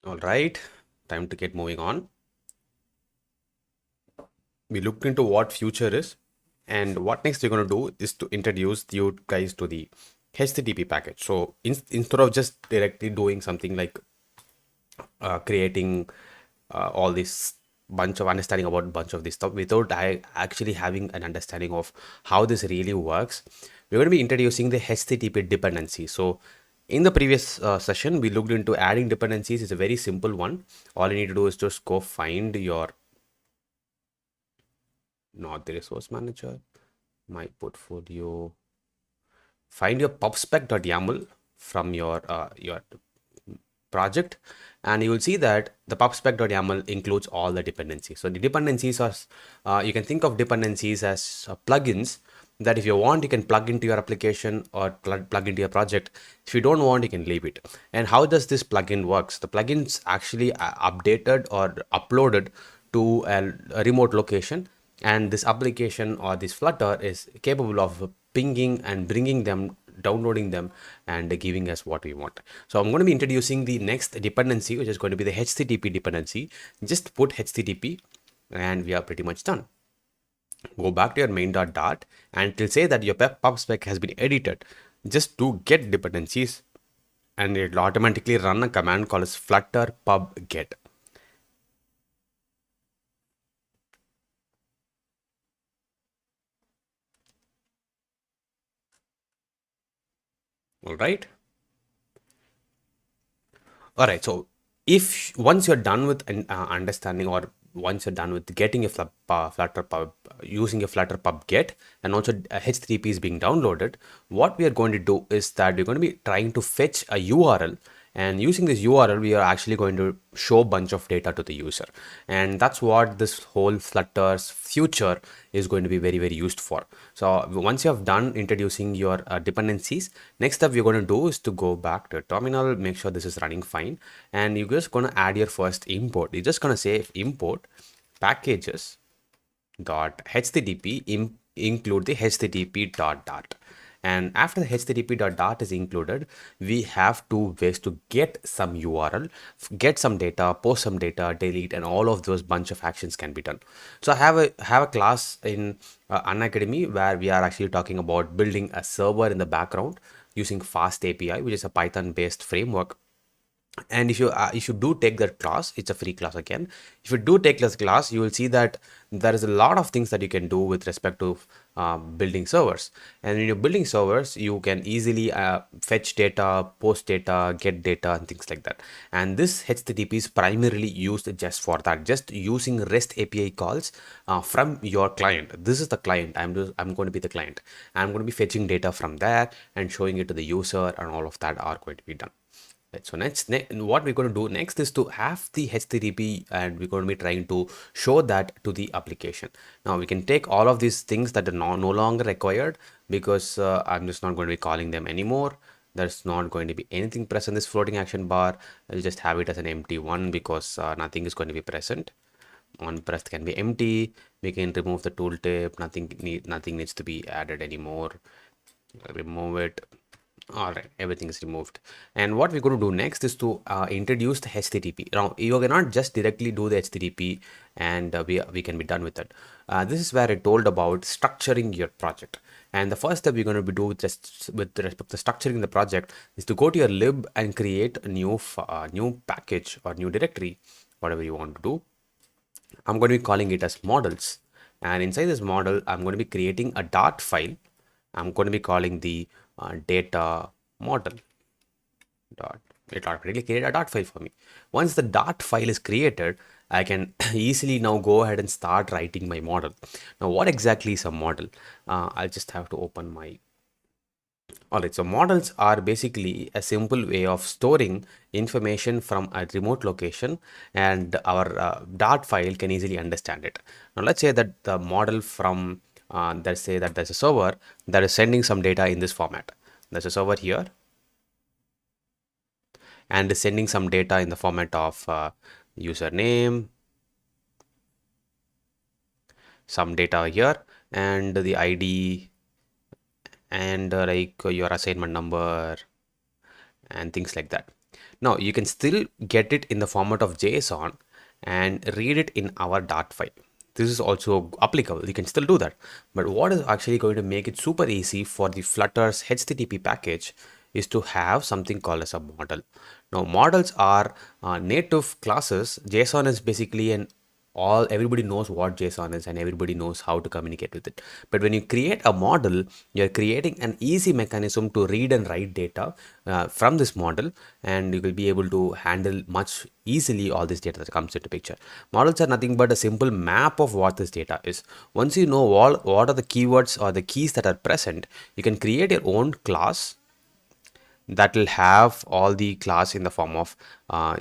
All right, time to get moving on. We looked into what future is, and what next we're going to do is to introduce you guys to the HTTP package. So instead of just directly doing something like creating all this bunch of understanding about bunch of this stuff without actually having an understanding of how this really works, we're going to be introducing the HTTP dependency. So in the previous session, we looked into adding dependencies. It's a very simple one. All you need to do is just go find your, not the resource manager, my portfolio, find your pubspec.yaml from your project, and you will see that the pubspec.yaml includes all the dependencies. So the dependencies are, you can think of dependencies as plugins that if you want, you can plug into your application or plug into your project. If you don't want, you can leave it. And how does this plugin works? The plugins actually updated or uploaded to a remote location, and this application or this Flutter is capable of pinging and bringing them, downloading them, and giving us what we want. So I'm going to be introducing the next dependency, which is going to be the HTTP dependency. Just put HTTP and we are pretty much done. Go back to your main.dart and it will say that your pubspec has been edited. Just to get dependencies, and it will automatically run a command called as flutter pub get. All right. All right. So if once you're done with understanding, or once you're done with getting a Flutter pub, using a Flutter pub get, and also HTTP is being downloaded, what we are going to do is that we're going to be trying to fetch a URL, and using this URL, we are actually going to show a bunch of data to the user. And that's what this whole Flutter's future is going to be very, very used for. So once you have done introducing your dependencies, next step we're going to do is to go back to terminal, make sure this is running fine, and you're just going to add your first import. You're just going to say import packages dot http include the http dot. And after the http dot is included, we have two ways to get some URL, get some data, post some data, delete, and all of those bunch of actions can be done. So I have a class in Unacademy where we are actually talking about building a server in the background using Fast API, which is a Python based framework. And if you do take that class, it's a free class again. If you do take this class, you will see that there is a lot of things that you can do with respect to building servers. And when you're building servers, you can easily fetch data, post data, get data, and things like that. And this HTTP is primarily used just for that, just using REST API calls from your client. This is the client. I'm going to be the client. I'm going to be fetching data from there and showing it to the user, and all of that are going to be done. Right, so what we're going to do next is to have the HTTP, and we're going to be trying to show that to the application. Now we can take all of these things that are no longer required, because I'm just not going to be calling them anymore. There's not going to be anything present in this floating action bar. I'll just have it as an empty one, because nothing is going to be present. On pressed can be empty. We can remove the tooltip. Nothing needs to be added anymore. Remove it. All right, everything is removed. And what we're going to do next is to introduce the HTTP. Now you cannot just directly do the HTTP and we can be done with it. This is where I told about structuring your project. And the first step we're going to be do with respect to structuring the project is to go to your lib and create a new package or new directory, whatever you want to do. I'm going to be calling it as models. And inside this model, I'm going to be creating a dart file. I'm going to be calling the data model dot. It automatically create a dot file for me. Once the dot file is created, I can easily now go ahead and start writing my model. Now, what exactly is a model? I'll just have to open my. Alright, so models are basically a simple way of storing information from a remote location, and our dart file can easily understand it. Now, let's say that the model from let's say that there's a server that is sending some data in this format. There's a server here and is sending some data in the format of username, some data here, and the ID, and like your assignment number and things like that. Now you can still get it in the format of JSON and read it in our dart file. This is also applicable. You can still do that. But what is actually going to make it super easy for the Flutter's HTTP package is to have something called as a model. Now models are native classes. JSON is basically an all everybody knows what JSON is and everybody knows how to communicate with it. But when you create a model, you're creating an easy mechanism to read and write data from this model, and you will be able to handle much easily all this data that comes into picture. Models are nothing but a simple map of what this data is. Once you know what are the keywords or the keys that are present, you can create your own class that will have all the class in the form of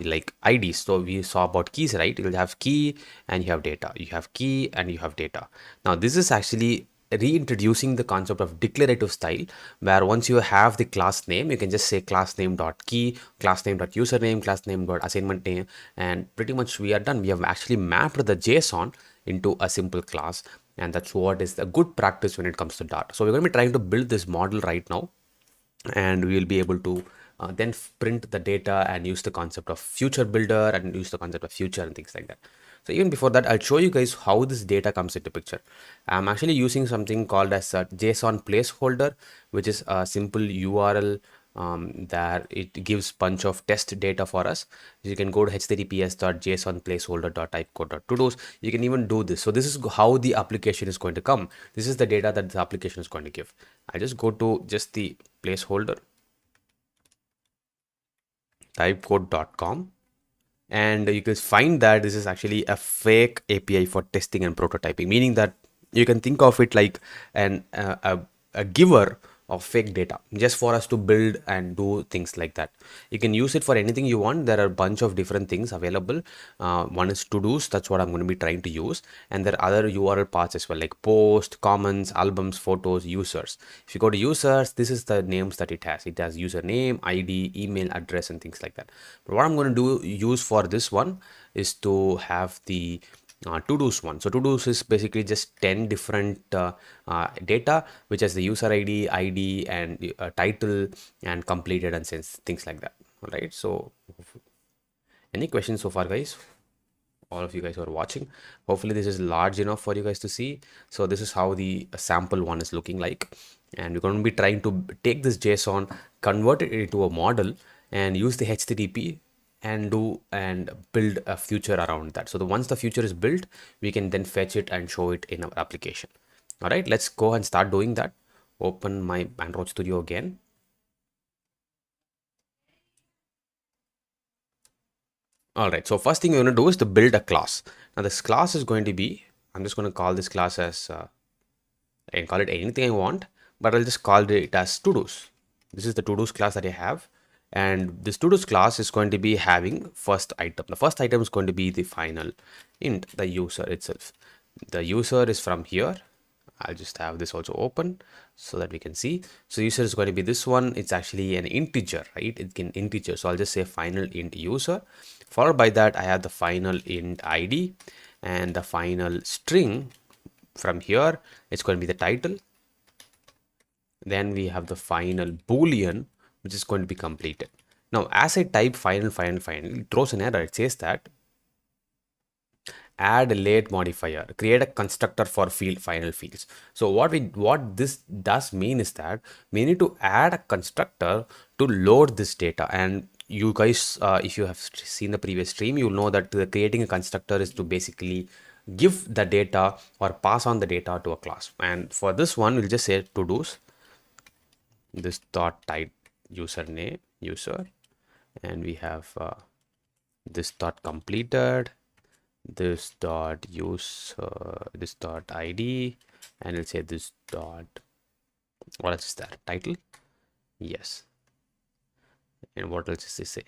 like IDs. So we saw about keys, right? You will have key and you have data. You have key and you have data. Now this is actually reintroducing the concept of declarative style, where once you have the class name, you can just say class name dot key, class name dot username, class name dot assignment name, and pretty much we are done. We have actually mapped the JSON into a simple class, and that's what is a good practice when it comes to Dart. So we're going to be trying to build this model right now, and we will be able to then print the data and use the concept of future builder and use the concept of future and things like that. So even before that, I'll show you guys how this data comes into picture. I'm actually using something called as a JSON placeholder, which is a simple URL that it gives bunch of test data for us. You can go to https://jsonplaceholder.typecode.todos. You can even do this. So this is how the application is going to come. This is the data that the application is going to give. I just go to just the placeholder typecode.com, and you can find that this is actually a fake API for testing and prototyping, meaning that you can think of it like a giver of fake data just for us to build and do things like that. You can use it for anything you want. There are a bunch of different things available. One is to-dos. That's what I'm going to be trying to use, and there are other URL paths as well, like post, comments, albums, photos, users. If you go to users, this is the names that it has. It has username, ID, email address, and things like that. But what I'm going to use for this one is to have the to-dos one. So to-dos is basically just 10 different data, which has the user ID, and title and completed and things like that. All right. So any questions so far, guys? All of you guys who are watching, hopefully this is large enough for you guys to see. So this is how the sample one is looking like, and we're going to be trying to take this JSON, convert it into a model, and use the HTTP and build a future around that. So once the future is built, we can then fetch it and show it in our application. All right, let's go and start doing that. Open my Android Studio again. All right, so first thing we're going to do is to build a class. Now this class is going to be, I'm just going to call this class as I can call it anything I want, but I'll just call it as to-dos. This is the to-dos class that I have, and this to-dos class is going to be having first item. The first item is going to be the final int, the user itself. The user is from here. I'll just have this also open so that we can see. So user is going to be this one. It's actually an integer, right? It can integer. So I'll just say final int user. Followed by that, I have the final int ID, and the final string from here, it's going to be the title. Then we have the final boolean, which is going to be completed. Now, as I type final, it throws an error. It says that add a late modifier, create a constructor for final fields. So what this does mean is that we need to add a constructor to load this data. And you guys, if you have seen the previous stream, you'll know that creating a constructor is to basically give the data or pass on the data to a class. And for this one, we'll just say to-dos, this dot type username user, and we have this dot completed, this dot use this dot ID, and we'll say this dot, what else is that, title, yes. And what else does this say?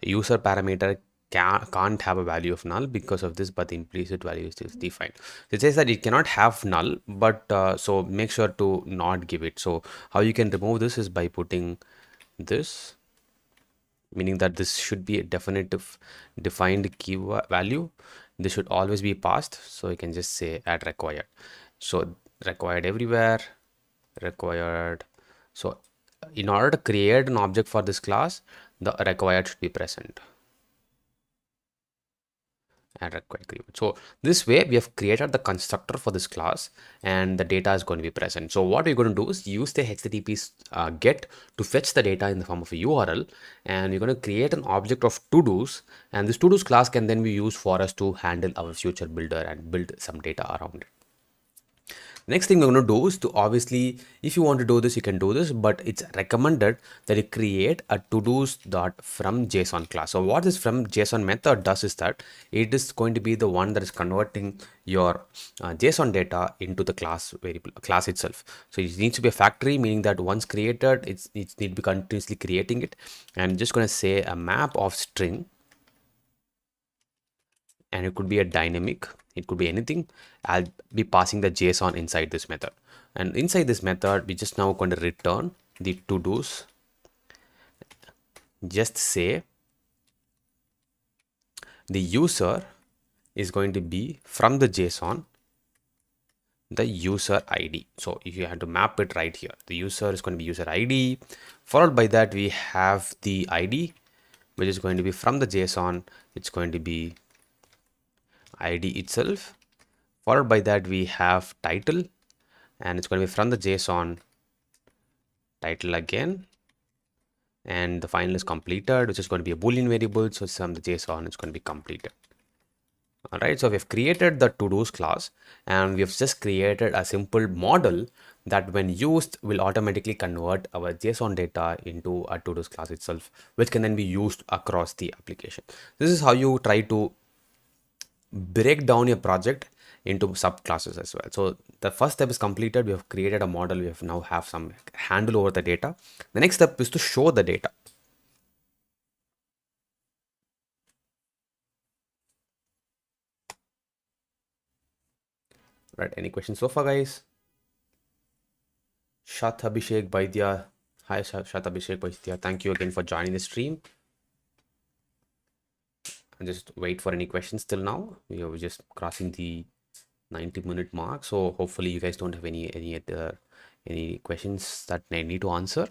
The user parameter can't have a value of null because of this, but the implicit value is still defined. It says that it cannot have null, but so make sure to not give it. So how you can remove this is by putting this, meaning that this should be a defined key value. This should always be passed. So you can just say add required. So required everywhere, required. So in order to create an object for this class, the required should be present and required keyword. So this way we have created the constructor for this class and the data is going to be present. So what we're going to do is use the HTTP get to fetch the data in the form of a URL, and we're going to create an object of to-dos, and this to-dos class can then be used for us to handle our future builder and build some data around it. Next thing we're going to do is to, obviously, if you want to do this, you can do this, but it's recommended that you create a to-dos dot from JSON class. So what this from JSON method does is that it is going to be the one that is converting your JSON data into the class variable, class itself. So it needs to be a factory, meaning that once created, it needs to be continuously creating it. And I'm just going to say a map of string, and it could be a dynamic, it could be anything. I'll be passing the JSON inside this method, and inside this method we just now going to return the to-dos. Just say the user is going to be from the JSON the user ID. So if you have to map it right here, the user is going to be user ID, followed by that we have the ID, which is going to be from the JSON, it's going to be ID itself. Followed by that we have title, and it's going to be from the JSON title again, and the final is completed, which is going to be a boolean variable, so from the JSON it's going to be completed. All right, so we have created the to-dos class, and we have just created a simple model that when used will automatically convert our JSON data into a to-dos class itself, which can then be used across the application. This is how you try to break down your project into subclasses as well. So the first step is completed. We have created a model. We have now have some handle over the data. The next step is to show the data. Right. Any questions so far, guys? Shatabhishek Baidya. Hi, Shatabhishek Baidya. Thank you again for joining the stream. And just wait for any questions till now. We are just crossing the 90-minute mark. So hopefully you guys don't have any questions that I need to answer.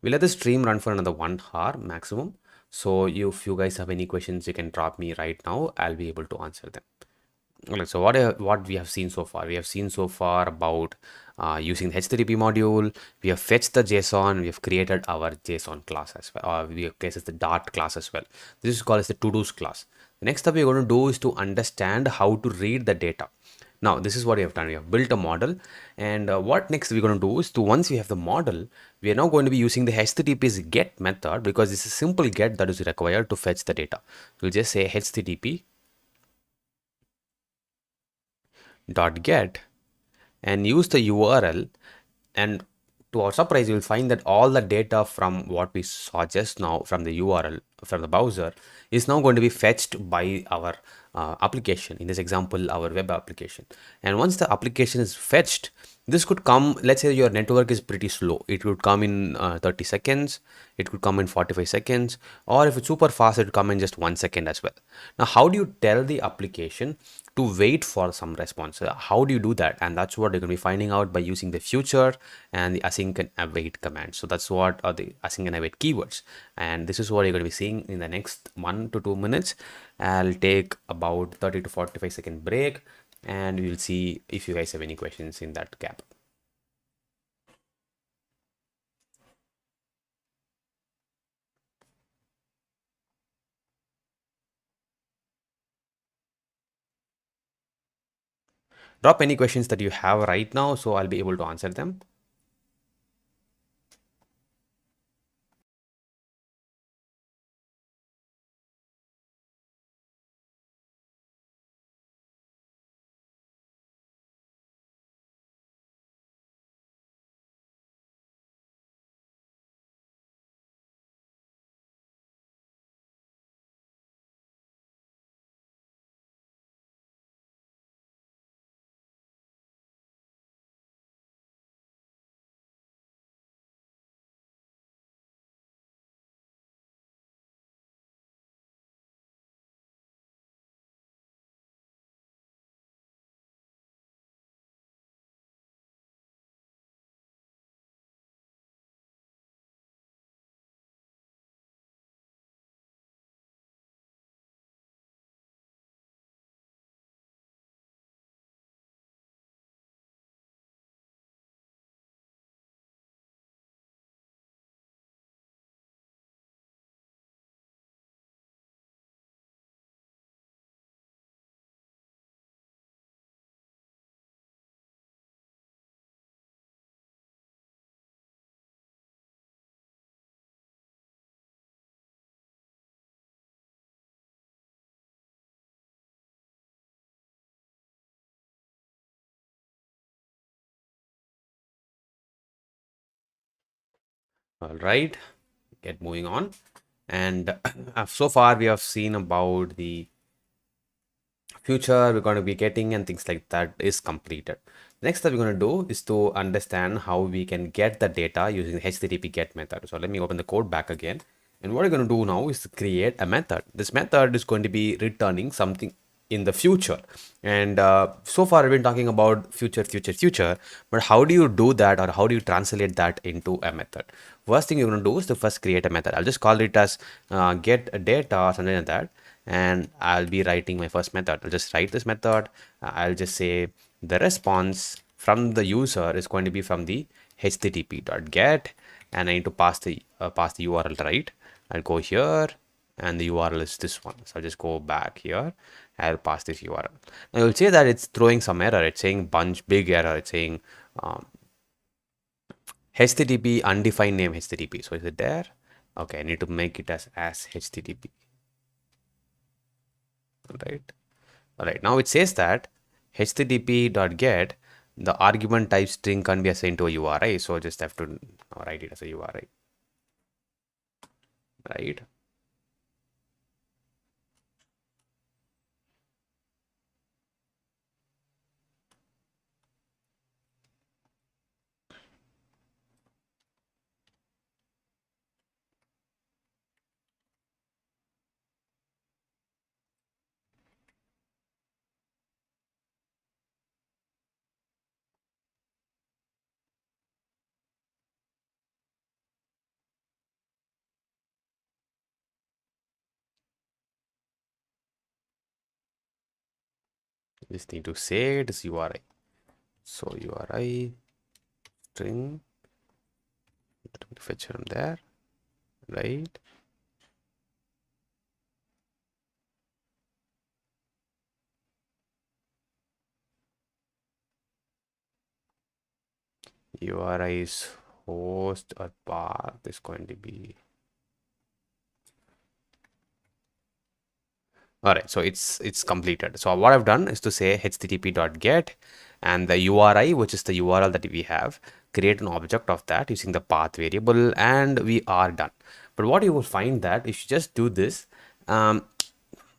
We'll let the stream run for another 1 hour maximum. So if you guys have any questions, you can drop me right now. I'll be able to answer them. Okay, so what we have seen so far? We have seen so far about using the HTTP module. We have fetched the JSON. We have created our JSON class as well. We have created the Dart class as well. This is called as the to-dos class. The next step we're going to do is to understand how to read the data. Now, this is what we have done. We have built a model, and what next we're going to do is to, once we have the model, we are now going to be using the HTTP's get method, because this is a simple get that is required to fetch the data. We'll just say HTTP dot get and use the URL, and to our surprise you will find that all the data from what we saw just now from the URL from the browser is now going to be fetched by our application, in this example our web application. And once the application is fetched, this could come, let's say your network is pretty slow, it would come in 30 seconds, it could come in 45 seconds, or if it's super fast it would come in just 1 second as well. Now how do you tell the application to wait for some response? How do you do that? And that's what you're going to be finding out by using the future and the async and await command. So that's what are the async and await keywords, and this is what you're going to be seeing in the next 1 to 2 minutes. I'll take about 30 to 45-second break, and we'll see if you guys have any questions in that gap. Drop any questions that you have right now, so I'll be able to answer them. All right, get moving on. And so far we have seen about the future we're going to be getting and things like that is completed. Next that we're going to do is to understand how we can get the data using the HTTP get method. So let me open the code back again. And what we're going to do now is to create a method. This method is going to be returning something in the future. And so far, we've been talking about future. But how do you do that, or how do you translate that into a method? First thing you're going to do is to first create a method. I'll just call it as get data or something like that. And I'll be writing my first method. I'll just write this method. I'll just say the response from the user is going to be from the http.get, and I need to pass the URL, right? I'll go here, and the URL is this one. So I'll just go back here. I'll pass this URL. Now you'll see that it's throwing some error. It's saying bunch big error. It's saying HTTP undefined name HTTP. So is it there? Okay, I need to make it as HTTP. Right. All right. Now it says that http.get, the argument type string can be assigned to a URI. So I just have to write it as a URI. Right. Just need to say it is URI. So URI string, fetch from there, right? URI is host or path is going to be. All right, so it's completed. So what I've done is to say http.get and the URI, which is the URL that we have, create an object of that using the path variable, and we are done. But what you will find that if you just do this,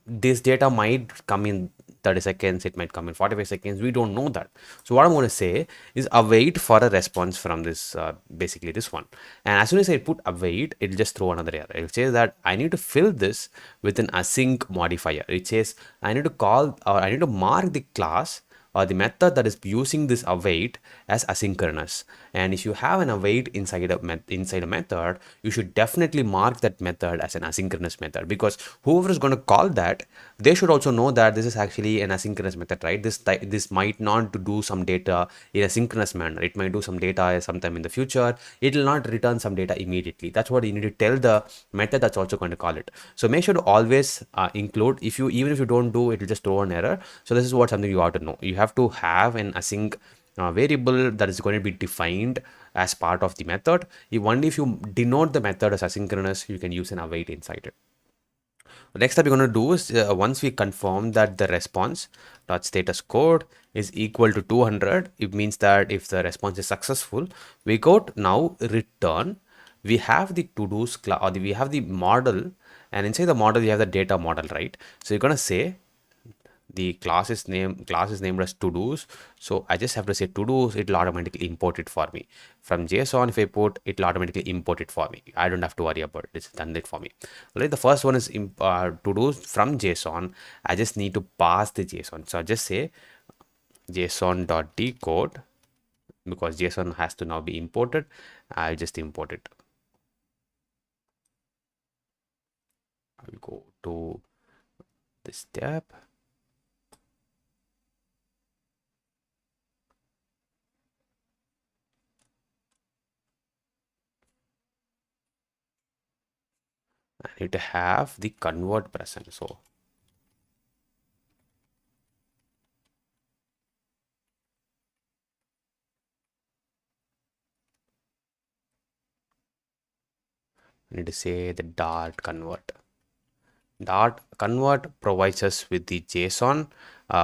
this data might come in 30 seconds, it might come in 45 seconds, we don't know that. So what I'm going to say is await for a response from this, basically this one. And as soon as I put await, it'll just throw another error. It'll say that I need to fill this with an async modifier. It says I need to call, or I need to mark the class or the method that is using this await as asynchronous. And if you have an await inside a method, you should definitely mark that method as an asynchronous method, because whoever is going to call that, they should also know that this is actually an asynchronous method, right? This might not do some data in a synchronous manner. It might do some data sometime in the future. It will not return some data immediately. That's what you need to tell the method that's also going to call it. So make sure to always include, even if you don't do, it will just throw an error. So this is what something you have to know. You have to have an async variable that is going to be defined as part of the method. Only if you denote the method as asynchronous, you can use an await inside it. The next step we're going to do is, once we confirm that the response dot status code is equal to 200, it means that if the response is successful, we go now return. We have the to-dos class, or we have the model, and inside the model we have the data model, right? So you're going to say the class is named as to-dos. So I just have to say to-dos, it will automatically import it for me. From JSON, if I put, it will automatically import it for me. I don't have to worry about it. It's done it for me. Right, the first one is to-dos from JSON. I just need to pass the JSON. So I just say json.decode, because JSON has to now be imported. I'll just import it. I'll go to this step. I need to have the convert present. So I need to say the dart convert. Dart convert provides us with the JSON,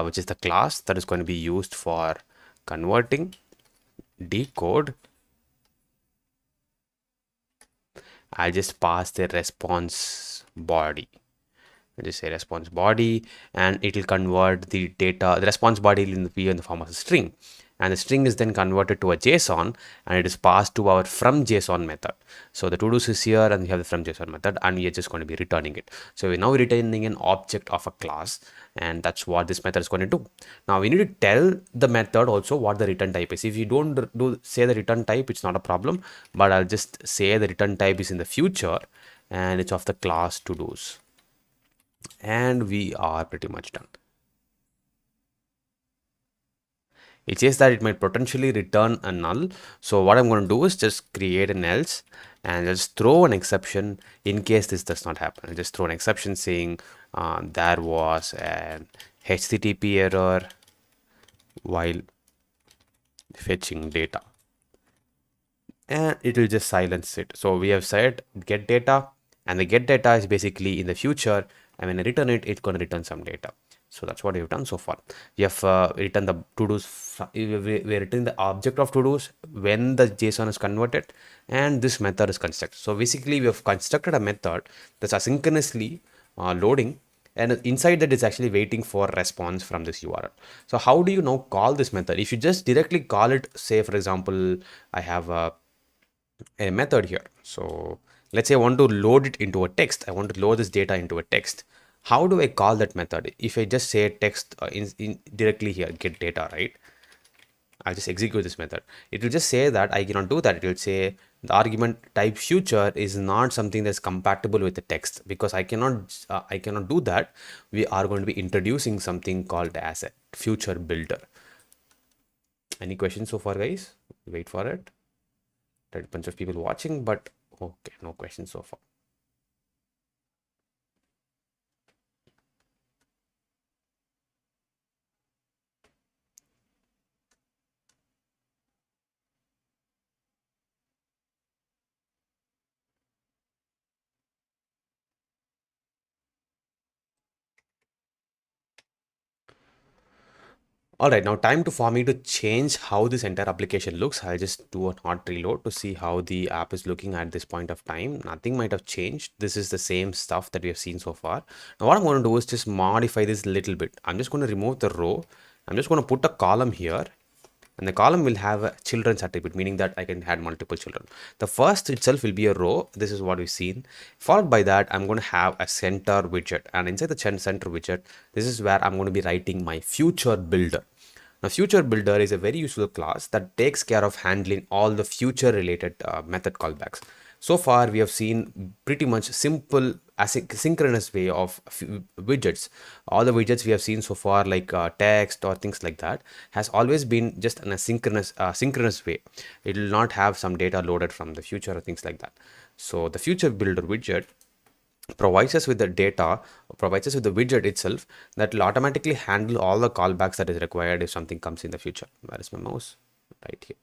which is the class that is going to be used for converting. Decode I'll just pass the response body. I just say response body, and it will convert the data. The response body will be in the form of a string, and the string is then converted to a JSON, and it is passed to our from JSON method. So the to-dos is here, and we have the from JSON method, and we are just going to be returning it. So we're now returning an object of a class, and that's what this method is going to do. Now we need to tell the method also what the return type is. If you don't say the return type, it's not a problem, but I'll just say the return type is in the future, and it's of the class to-dos. And we are pretty much done. It says that it might potentially return a null. So what I'm going to do is just create an else and just throw an exception in case this does not happen. I'll just throw an exception saying there was an HTTP error while fetching data, and it will just silence it. So we have said get data, and the get data is basically in the future, and when I return it, it's going to return some data. So that's what we've done so far. We have written the to-dos. We're written the object of to-dos when the JSON is converted, and this method is constructed. So basically, we have constructed a method that's asynchronously loading, and inside that is actually waiting for response from this URL. So how do you now call this method? If you just directly call it, say for example, I have a method here. So let's say I want to load it into a text. I want to load this data into a text. How do I call that method? If I just say text in directly here, get data, right? I'll just execute this method. It will just say that I cannot do that. It will say the argument type future is not something that's compatible with the text, because I cannot do that. We are going to be introducing something called as a future builder. Any questions so far, guys? Wait for it. There's a bunch of people watching, but okay, no questions so far. All right, now time for me to change how this entire application looks. I'll just do a hot reload to see how the app is looking at this point of time. Nothing might have changed. This is the same stuff that we have seen so far. Now what I'm going to do is just modify this a little bit. I'm just going to remove the row. I'm just going to put a column here, and the column will have a children's attribute, meaning that I can add multiple children. The first itself will be a row. This is what we've seen. Followed by that, I'm going to have a center widget, and inside the center widget, this is where I'm going to be writing my future builder. Now, future builder is a very useful class that takes care of handling all the future related method callbacks. So far, we have seen pretty much simple asynchronous way of widgets. All the widgets we have seen so far, like text or things like that, has always been just an asynchronous synchronous way. It will not have some data loaded from the future or things like that. So the future builder widget provides us with the data, provides us with the widget itself that will automatically handle all the callbacks that is required if something comes in the future. Where is my mouse? Right here.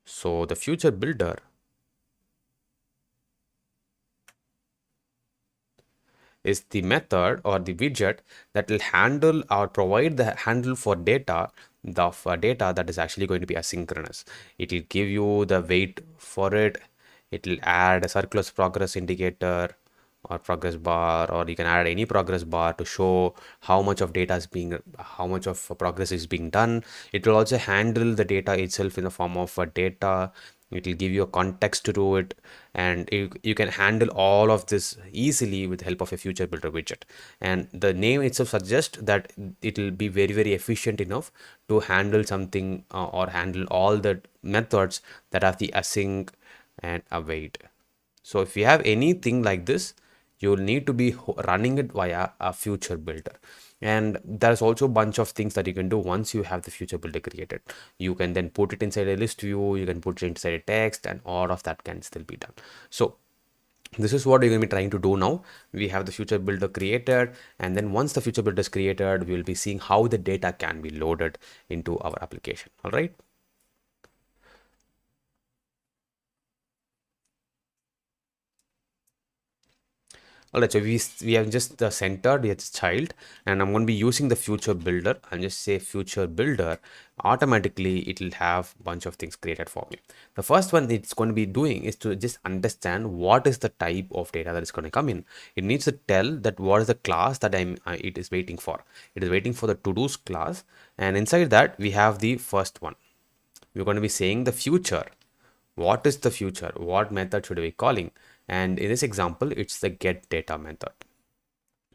So the future builder is the method or the widget that will handle or provide the handle for data, the data that is actually going to be asynchronous. It will give you the wait for it. It will add a circular progress indicator or progress bar, or you can add any progress bar to show how much of data is being, how much of progress is being done. It will also handle the data itself in the form of data. It will give you a context to do it, and you can handle all of this easily with the help of a future builder widget. And the name itself suggests that it will be very efficient enough to handle something or handle all the methods that have the async and await. So if you have anything like this, you'll need to be running it via a future builder. And there's also a bunch of things that you can do once you have the future builder created. You can then put it inside a list view, you can put it inside a text, and all of that can still be done. So this is what we're going to be trying to do now. We have the future builder created, and then once the future builder is created, we will be seeing how the data can be loaded into our application. All right. All right, so we have just centered its child, and I'm going to be using the future builder. I'll just say future builder. Automatically, it will have a bunch of things created for me. The first one it's going to be doing is to just understand what is the type of data that is going to come in. It needs to tell that what is the class that it is waiting for. It is waiting for the to-dos class, and inside that we have the first one. We're going to be saying the future. What is the future? What method should we be calling? And in this example, it's the get data method.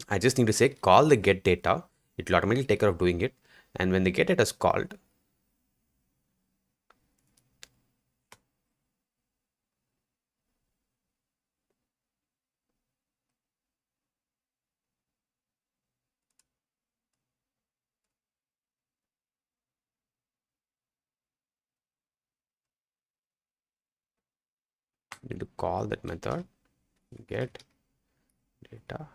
I just need to say call the get data. It will automatically take care of doing it. And when the get data is called, you need to call that method get data.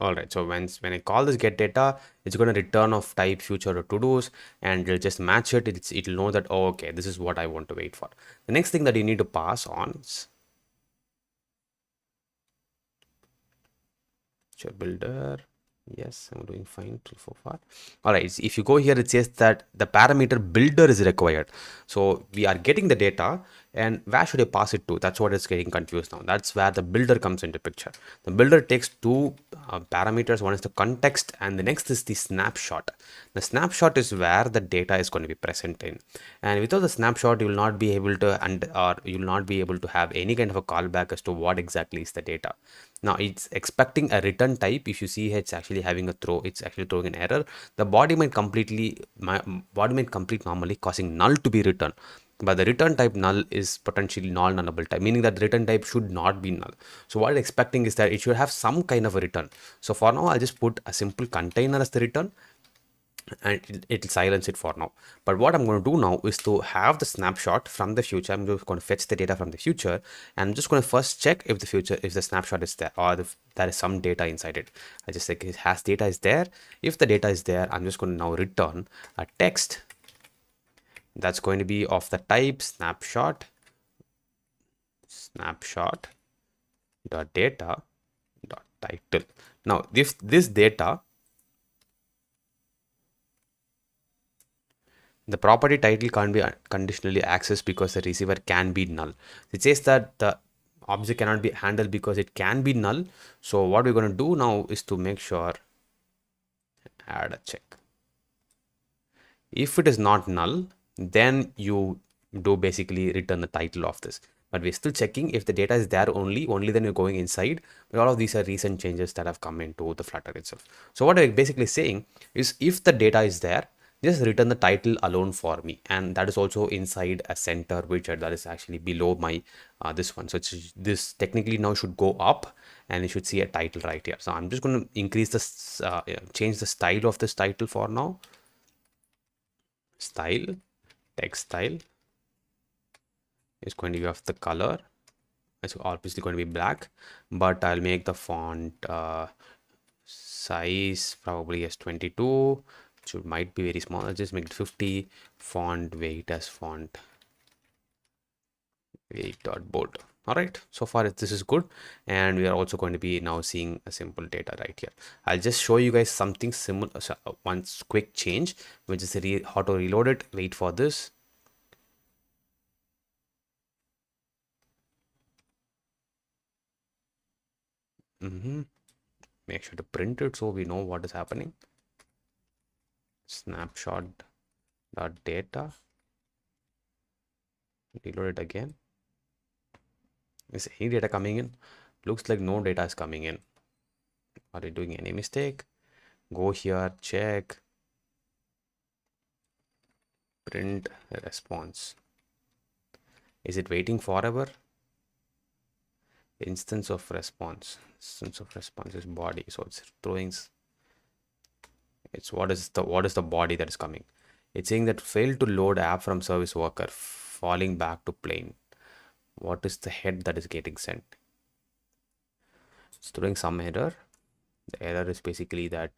All right, so when I call this get data, it's going to return of type future or to-dos, and it'll just match it. It'll know that, oh, okay, this is what I want to wait for. The next thing that you need to pass on is future builder. Yes, I'm doing fine so far. All right, if you go here, it says that the parameter builder is required. So we are getting the data, and where should I pass it to? That's what is getting confused now. That's where the builder comes into picture. The builder takes two parameters. One is the context, and the next is the snapshot. The snapshot is where the data is going to be present in. And without the snapshot, you will not be able to, or you will not be able to have any kind of a callback as to what exactly is the data. Now it's expecting a return type. If you see here, it's actually having a throw. It's actually throwing an error. The body might complete normally, causing null to be returned. But the return type null is potentially non-nullable type, meaning that the return type should not be null. So what it's expecting is that it should have some kind of a return. So for now, I'll just put a simple container as the return, and it'll silence it for now. But what I'm going to do now is to have the snapshot from the future. I'm just going to fetch the data from the future, and I'm just going to first check if the snapshot is there, or if there is some data inside it. I just like it has data is there. If the data is there, I'm just going to now return a text that's going to be of the type snapshot dot data dot title. Now if this data, the property title can't be conditionally accessed because the receiver can be null. It says that the object cannot be handled because it can be null. So what we're going to do now is to make sure add a check. If it is not null, then you do basically return the title of this. But we're still checking if the data is there only then you're going inside. But all of these are recent changes that have come into the Flutter itself. So what we're basically saying is if the data is there, just return the title alone for me, and that is also inside a center widget that is actually below my this one. So this technically now should go up, and you should see a title right here. So I'm just going to increase this, change the style of this title for now. Style, text style is going to be of the color. It's obviously going to be black, but I'll make the font size probably as 22. It might be very small. I'll just make it 50. Font weight as font weight dot bold. All right, so far this is good, and we are also going to be now seeing a simple data right here. I'll just show you guys something similar, one quick change, which is auto reload it. Wait for this. Make sure to print it so we know what is happening. Snapshot dot data. Reload it again. Is any data coming in? Looks like no data is coming in. Are you doing any mistake? Go here, check, print response. Is it waiting forever? Instance of response. Instance of response is body. So it's throwing. It's what is the body that is coming? It's saying that failed to load app from service worker, falling back to plain. What is the head that is getting sent? It's throwing some error. The error is basically that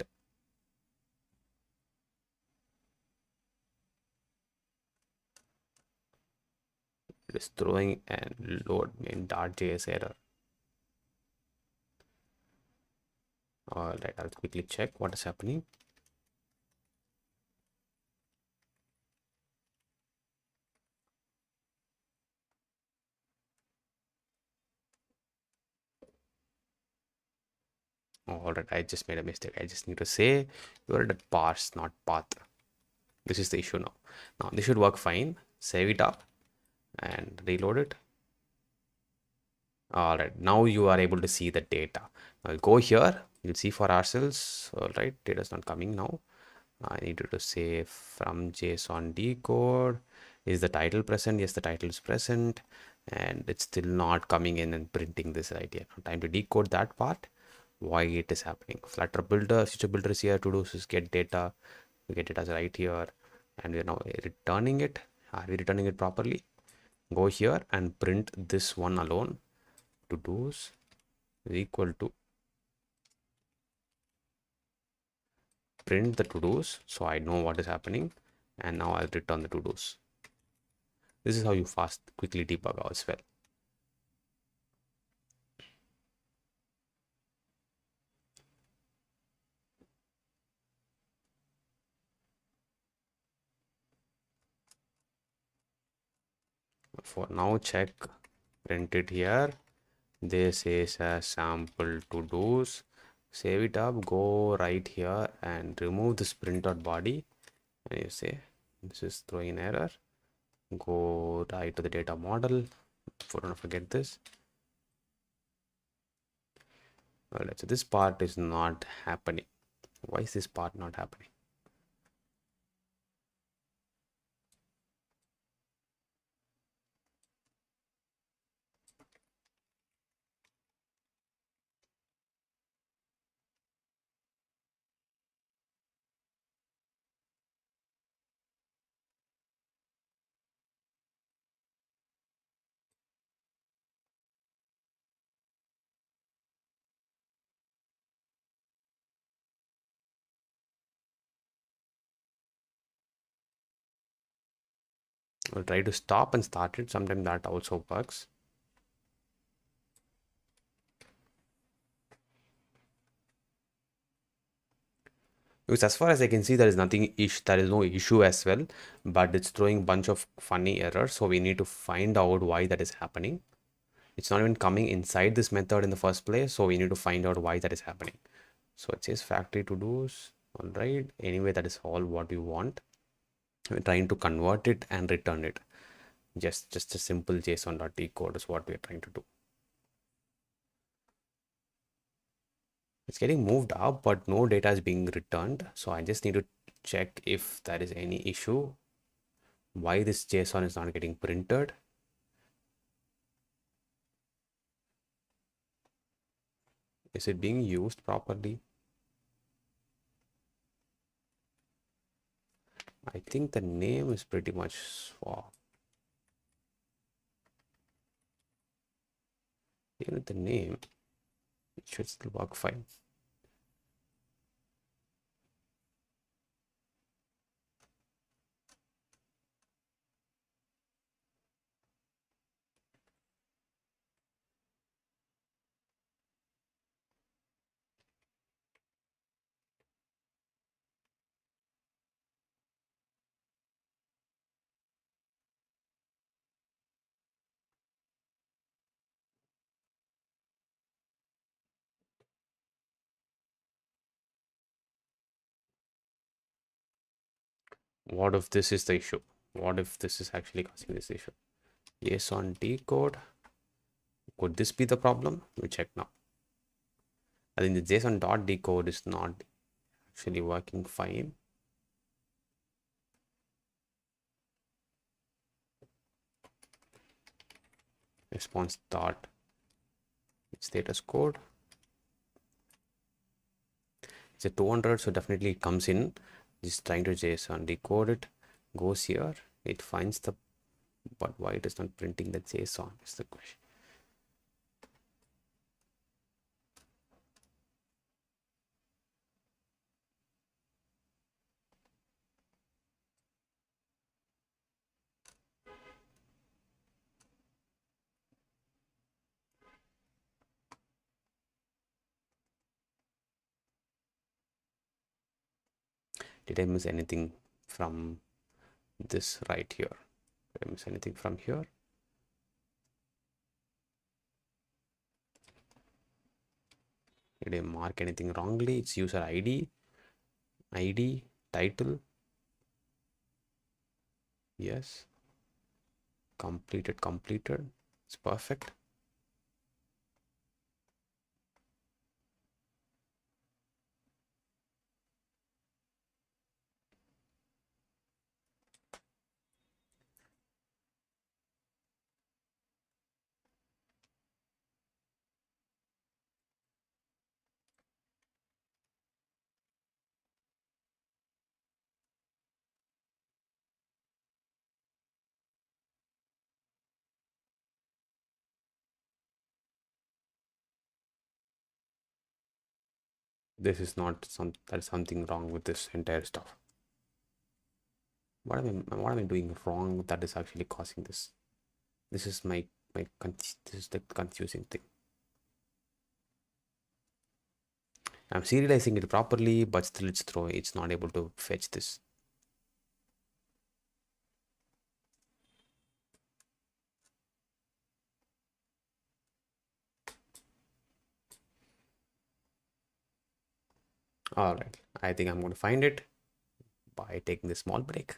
it is throwing and load in .js error. All right, I'll quickly check what is happening. All right, I just made a mistake. I just need to say you're at parse, not path. This is the issue now. Now this should work fine. Save it up and reload it. All right, now you are able to see the data. I'll go here. You'll see for ourselves. All right, data is not coming now. I needed to say from JSON decode. Is the title present? Yes, the title is present. And it's still not coming in and printing this right here. Time to decode that part. Why it is happening. Flutter builder, future builder is here to do is get data. We get it as right here. And we're now returning it. Are we returning it properly? Go here and print this one alone. To do's is equal to print the to-dos, so I know what is happening, and now I'll return the to-dos. This is how you quickly debug as well. For now, check, print it here. This is a sample to-dos. Save it up, go right here and remove this print.body, and you say this is throwing an error. Go right to the data model. Don't forget this. All right, so this part is not happening. Why is this part not happening? I'll try to stop and start it. Sometimes that also works. Because as far as I can see, there is no issue as well, but it's throwing a bunch of funny errors. So we need to find out why that is happening. It's not even coming inside this method in the first place. So we need to find out why that is happening. So it says factory to do's. All right. Anyway, that is all what we want. We're trying to convert it and return it. Just a simple JSON.decode is what we're trying to do. It's getting moved up, but no data is being returned. So I just need to check if there is any issue. Why this JSON is not getting printed. Is it being used properly? I think the name is pretty much swapped. Even with the name, it should still work fine. What if this is the issue? What if this is actually causing this issue? JSON decode. Could this be the problem? We check now. I think the JSON dot decode is not actually working fine. Response dot status code. It's a 200, so definitely it comes in. Just trying to JSON decode it, goes here, it finds the, but why it is not printing the JSON is the question. Did I miss anything from this right here? Did I miss anything from here? Did I mark anything wrongly? It's user ID, title. Yes. Completed. It's perfect. This is not there's something wrong with this entire stuff. What am I doing wrong that is actually causing this? This is this is the confusing thing. I'm serializing it properly, but still it's not able to fetch this. All right, I think I'm going to find it by taking this small break.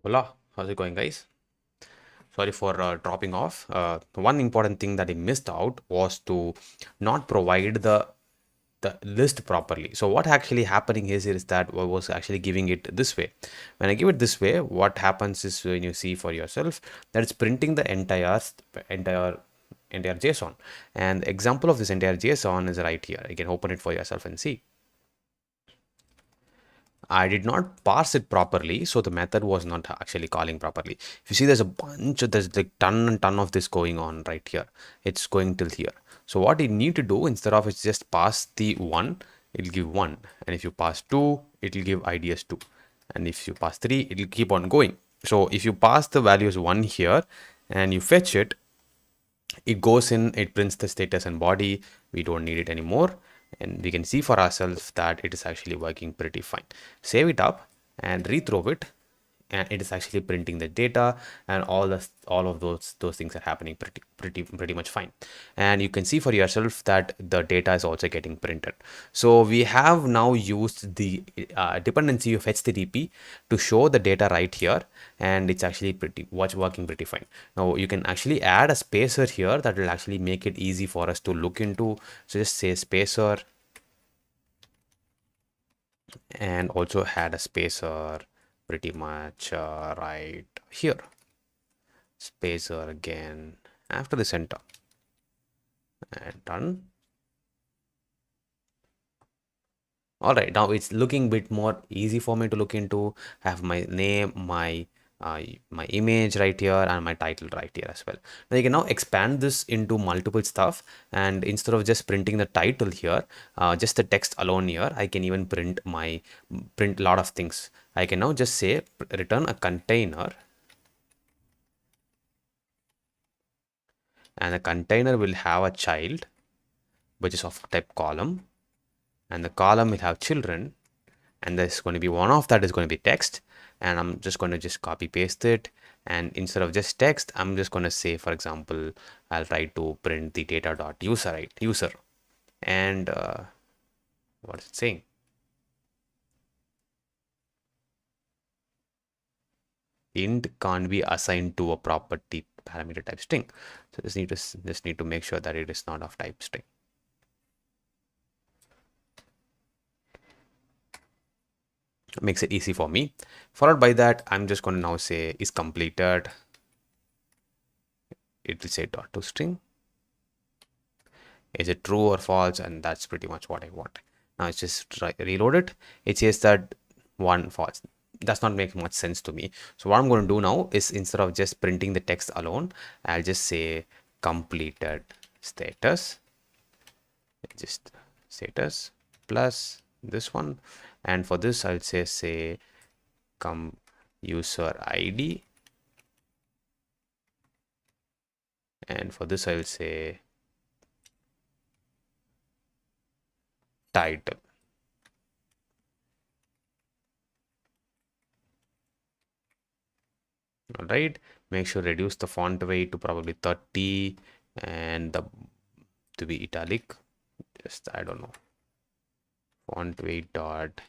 Hola, how's it going, guys? Sorry for dropping off. One important thing that I missed out was to not provide the list properly. So what actually happening is that I was actually giving it this way. When I give it this way, what happens is when you see for yourself that it's printing the entire entire JSON. And the example of this entire JSON is right here. You can open it for yourself and see. I did not parse it properly, so the method was not actually calling properly. If you see, there's like ton and ton of this going on right here. It's going till here. So what you need to do instead of it's just pass the 1, it'll give 1. And if you pass 2, it'll give IDS 2. And if you pass 3, it'll keep on going. So if you pass the values 1 here and you fetch it, it goes in, it prints the status and body. We don't need it anymore, and we can see for ourselves that it is actually working pretty fine. Save it up and rethrow it, and it is actually printing the data, and all of those things are happening pretty much fine. And you can see for yourself that the data is also getting printed. So we have now used the dependency of HTTP to show the data right here, and it's actually working pretty fine. Now you can actually add a spacer here that will actually make it easy for us to look into. So just say spacer, and also add a spacer pretty much right here. Spacer again after the center, and done. All right, now it's looking a bit more easy for me to look into. I have my name, my image right here, and my title right here as well. Now you can now expand this into multiple stuff, and instead of just printing the title here, just the text alone here, I can even print a lot of things. I can now just say return a container, and the container will have a child which is of type column, and the column will have children, and there's going to be one of that is going to be text, and I'm just going to just copy paste it, and instead of just text, I'm just going to say, for example, I'll try to print the data dot user, right, user, and what is it saying? Int can't be assigned to a property parameter type string. So just need to make sure that it is not of type string. Makes it easy for me. Followed by that, I'm just going to now say is completed. It will say dot to string. Is it true or false? And that's pretty much what I want. Now it's just reload it. It says that one false. Does not make much sense to me. So what I'm going to do now is instead of just printing the text alone, I'll just say completed status. Just status plus this one, and for this I'll say come user ID, and for this I'll say title. All right, make sure reduce the font weight to probably 30 and to be italic. Just I don't know, font weight dot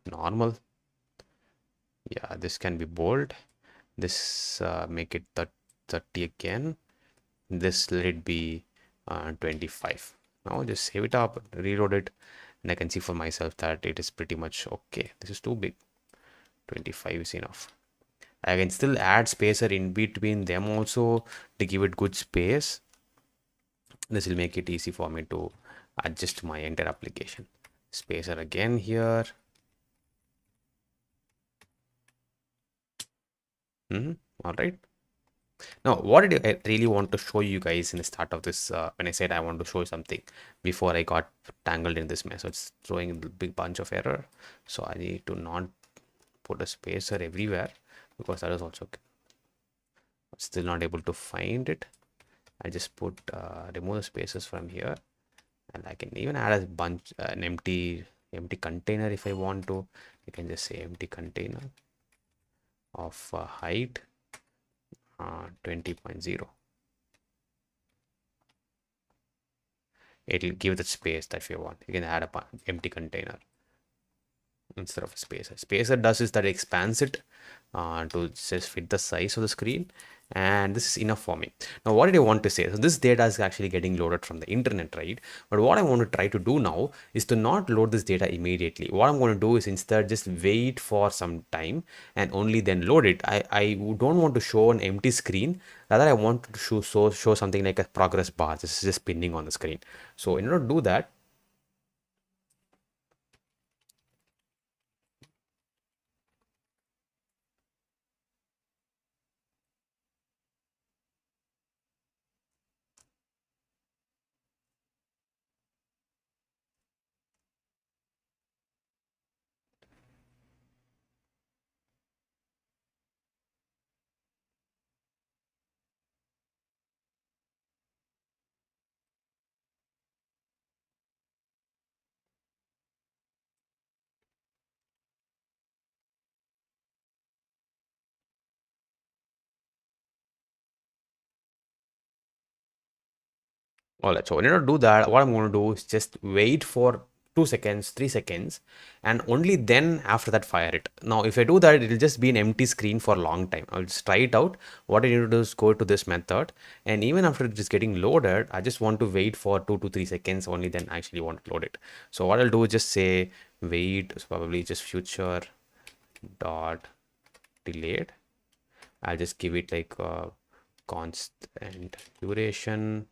normal. Yeah, this can be bold. This make it 30 again. This let it be 25. Now just save it up, reload it, and I can see for myself that it is pretty much okay. This is too big. 25 is enough. I can still add spacer in between them also to give it good space. This will make it easy for me to adjust my entire application. Spacer again here. All right. Now, what did I really want to show you guys in the start of this, when I said I want to show you something before I got tangled in this mess. So it's throwing a big bunch of error. So I need to not put a spacer everywhere because that is also still not able to find it. I just put remove the spaces from here, and I can even add a bunch an empty container if I want to. You can just say empty container of height 20.0. It will give the space that you want. You can add a empty container. instead of a spacer. Spacer does is that it expands it to just fit the size of the screen, and this is enough for me. Now what did I want to say? So this data is actually getting loaded from the internet, right? But what I want to try to do now is to not load this data immediately. What I'm going to do is instead just wait for some time and only then load it. I don't want to show an empty screen. Rather I want to show something like a progress bar. This is just spinning on the screen. So in order to do that, all right, so in order to do that, what I'm going to do is just wait for 2 seconds, 3 seconds, and only then after that fire it. Now, if I do that, it will just be an empty screen for a long time. I'll just try it out. What I need to do is go to this method, and even after it is getting loaded, I just want to wait for 2 to 3 seconds, only then I actually want to load it. So what I'll do is just say wait, so probably just future dot delayed. I'll just give it like a constant duration.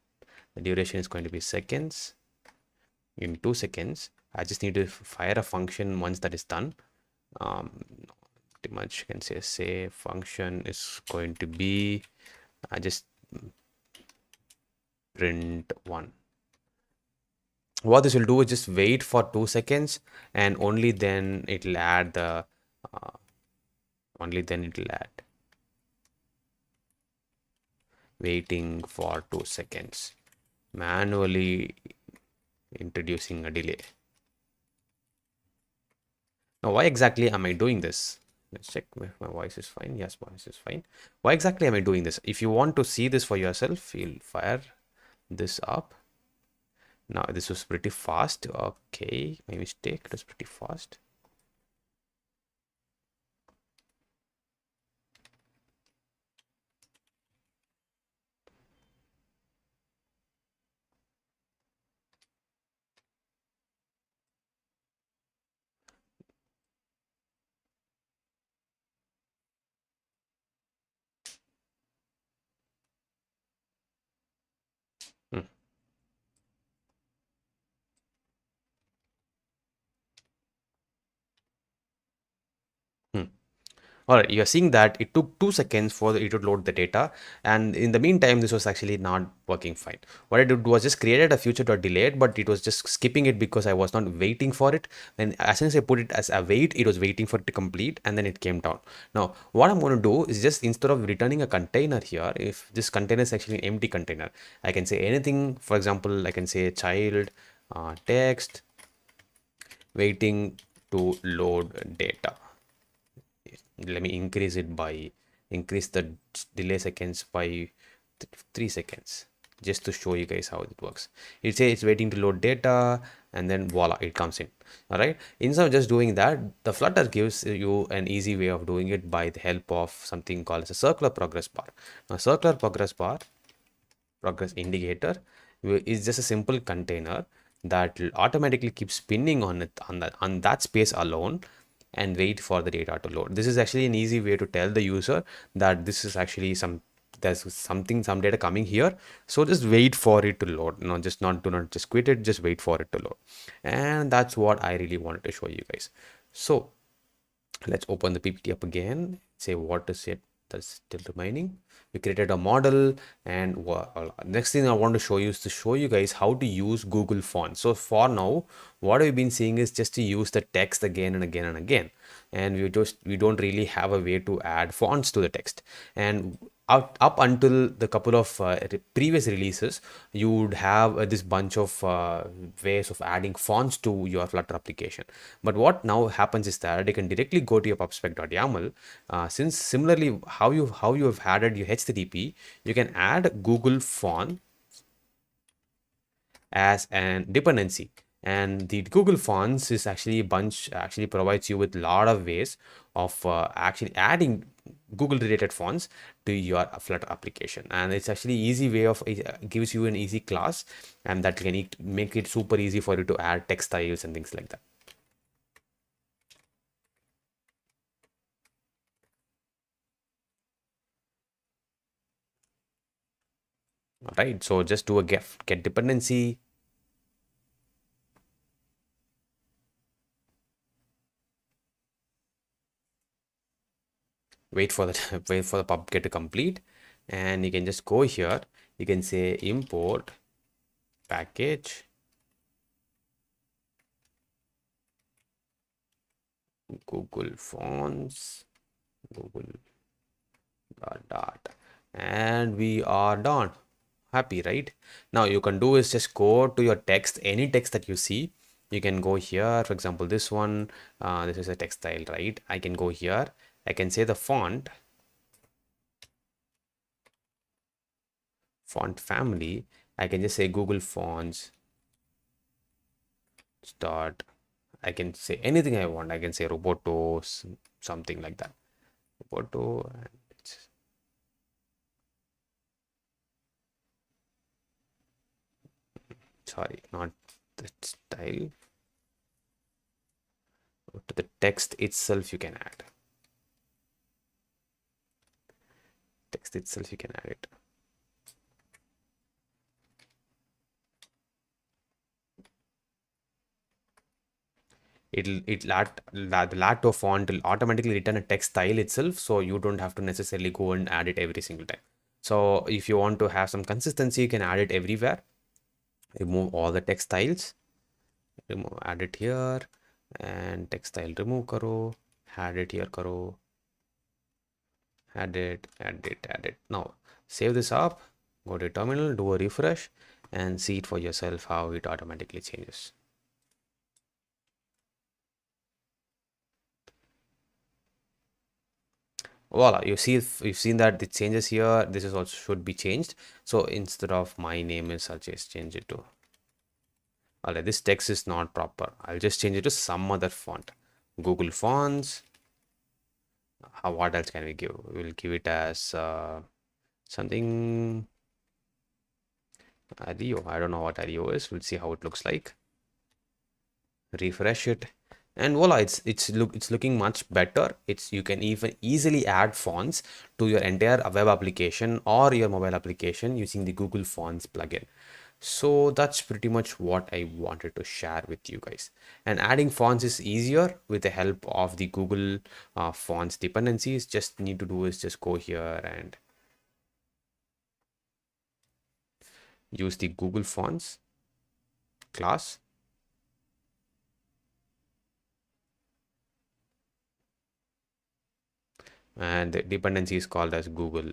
The duration is going to be seconds. In 2 seconds, I just need to fire a function once that is done. Pretty much you can say function is going to be just print 1. What this will do is just wait for 2 seconds, and only then it'll add the waiting for 2 seconds, manually introducing a delay. Now, why exactly am I doing this? Let's check if my voice is fine. Yes, voice is fine. Why exactly am I doing this? If you want to see this for yourself, you'll fire this up. Now, this was pretty fast. Okay, my mistake. It was pretty fast. Hmm. Hmm. All right, you're seeing that it took 2 seconds for it to load the data, and in the meantime, this was actually not working fine. What I did was just created a future.delayed, but it was just skipping it because I was not waiting for it. And as soon as I put it as a wait, it was waiting for it to complete, and then it came down. Now, what I'm going to do is just instead of returning a container here, if this container is actually an empty container, I can say anything. For example, I can say child text waiting to load data. Let me increase the delay seconds by 3 seconds, just to show you guys how it works. It says it's waiting to load data, and then voila, it comes in. All right, instead of just doing that, the Flutter gives you an easy way of doing it by the help of something called as a circular progress bar. Now, circular progress bar, progress indicator, is just a simple container that will automatically keep spinning on it on that space alone, and wait for the data to load. This is actually an easy way to tell the user that this is actually some data coming here, so just wait for it to load. Do not just quit it, just wait for it to load. And that's what I really wanted to show you guys. So let's open the PPT up again, say what is it that's still remaining. We created a model, and next thing I want to show you is to show you guys how to use Google Fonts. So for now, what we've been seeing is just to use the text again and again and again, and we don't really have a way to add fonts to the text. And up until the couple of previous releases, you would have this bunch of ways of adding fonts to your Flutter application. But what now happens is that you can directly go to your pubspec.yaml. Since similarly how you have added your HTTP, you can add Google Font as an dependency, And the Google Fonts is actually a bunch, actually provides you with a lot of ways of actually adding Google related fonts to your Flutter application. And it's actually easy way of gives you an easy class, and that can make it super easy for you to add text styles and things like that. All right, so just do a get dependency. Wait for the wait for the pub-get to complete, and you can just go here. You can say import package Google Fonts Google dot, and we are done. Happy, right? Now you can do is just go to your text, any text that you see. You can go here, for example, this one, this is a text style, right? I can go here, I can say the font family. I can just say Google Fonts start. I can say anything I want. I can say Roboto, something like that. Roboto, and sorry, not the style. To the text itself, you can add. Text itself, you can add it. The Lato font will automatically return a text style itself, so you don't have to necessarily go and add it every single time. So if you want to have some consistency, you can add it everywhere. Remove all the text styles, add it here, and text style remove karo, add it here karo, add it. Now save this up, go to terminal, do a refresh, and see it for yourself how it automatically changes. Voila, you see, if you've seen that the changes here, this is also should be changed. So instead of my name is, I'll just change it to, alright, this text is not proper, I'll just change it to some other font. Google Fonts. What else can we give? We'll give it as something Adio. I don't know what Adio is. We'll see how it looks like. Refresh it, and voila, it's looking much better. You can even easily add fonts to your entire web application or your mobile application using the Google Fonts plugin. So that's pretty much what I wanted to share with you guys. And adding fonts is easier with the help of the Google Fonts dependencies. Just need to do is just go here and use the Google Fonts class. And the dependency is called as Google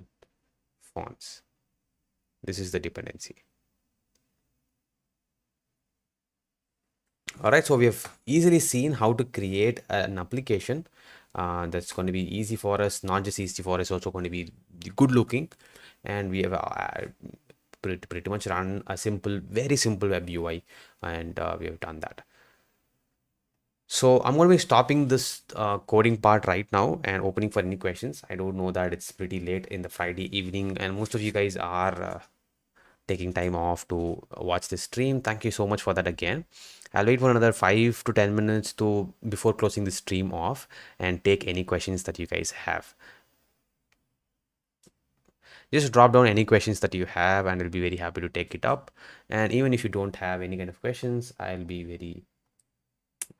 Fonts. This is the dependency. All right, so we have easily seen how to create an application that's going to be easy for us, not just easy for us, also going to be good looking. And we have pretty much run a very simple web UI, and we have done that. So I'm going to be stopping this coding part right now and opening for any questions. I don't know that it's pretty late in the Friday evening, and most of you guys are taking time off to watch this stream. Thank you so much for that again. I'll wait for another 5 to 10 minutes before closing the stream off and take any questions that you guys have. Just drop down any questions that you have, and I'll be very happy to take it up. And even if you don't have any kind of questions, I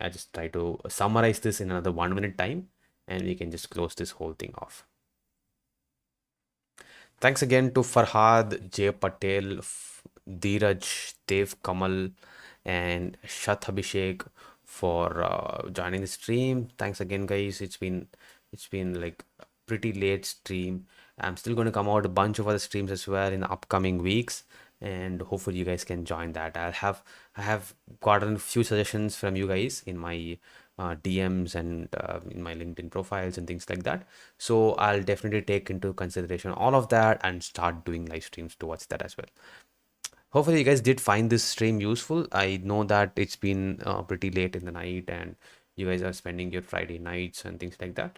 just try to summarize this in another 1 minute time, and we can just close this whole thing off. Thanks again to Farhad, Jay Patel, Dheeraj, Dev Kamal, and Shat Abhishek for joining the stream. Thanks again, guys. It's been like a pretty late stream. I'm still going to come out a bunch of other streams as well in the upcoming weeks, and hopefully you guys can join that. I have gotten a few suggestions from you guys in my DMs and in my LinkedIn profiles and things like that. So I'll definitely take into consideration all of that and start doing live streams towards that as well. Hopefully you guys did find this stream useful. I know that it's been pretty late in the night and you guys are spending your Friday nights and things like that.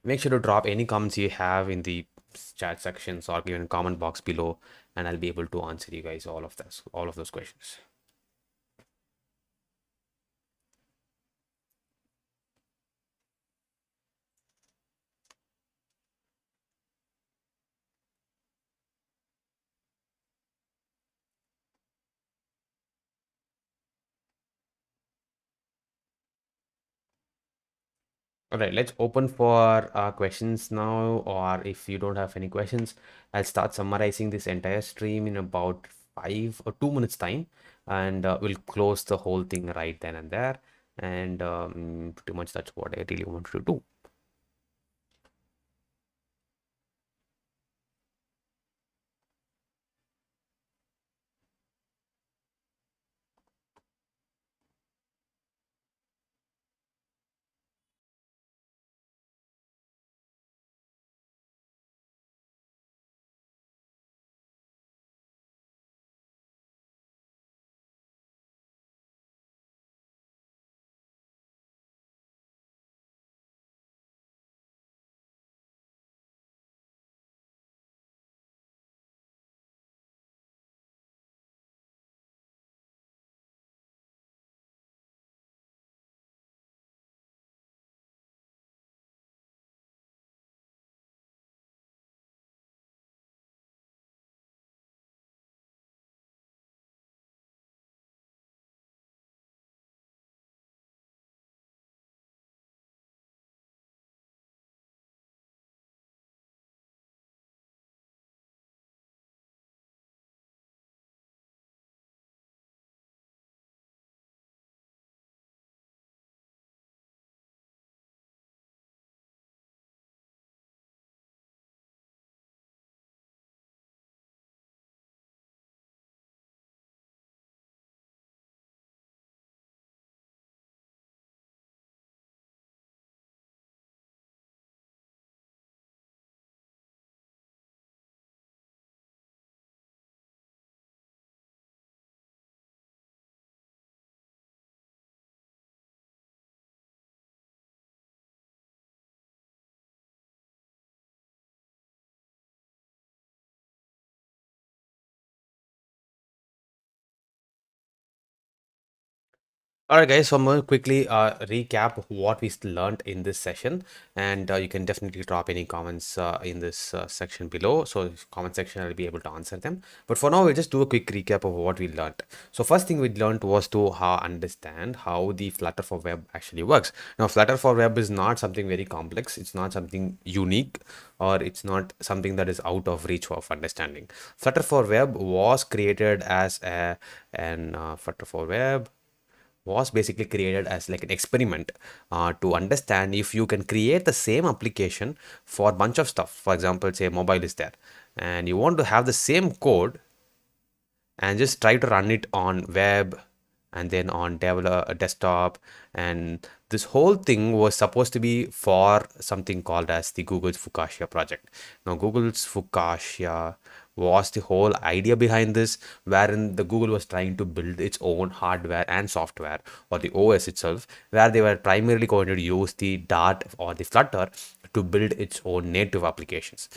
Make sure to drop any comments you have in the chat sections or even comment box below, and I'll be able to answer you guys all of those questions. All right, let's open for questions now, or if you don't have any questions, I'll start summarizing this entire stream in about 5 or 2 minutes time, and we'll close the whole thing right then and there. And pretty much that's what I really want to do. All right, guys. So I'm going to quickly recap what we learned in this session, and you can definitely drop any comments in this section below. So comment section, I'll be able to answer them. But for now, we'll just do a quick recap of what we learned. So first thing we learned was to understand how the Flutter for Web actually works. Now, Flutter for Web is not something very complex. It's not something unique, or it's not something that is out of reach of understanding. Flutter for Web was created as Flutter for Web was basically created as like an experiment to understand if you can create the same application for a bunch of stuff. For example, say mobile is there and you want to have the same code and just try to run it on web and then on develop desktop, and this whole thing was supposed to be for something called as the Google's Fuchsia project. Now Google's Fuchsia was the whole idea behind this, wherein the Google was trying to build its own hardware and software, or the OS itself, where they were primarily going to use the Dart or the Flutter to build its own native applications.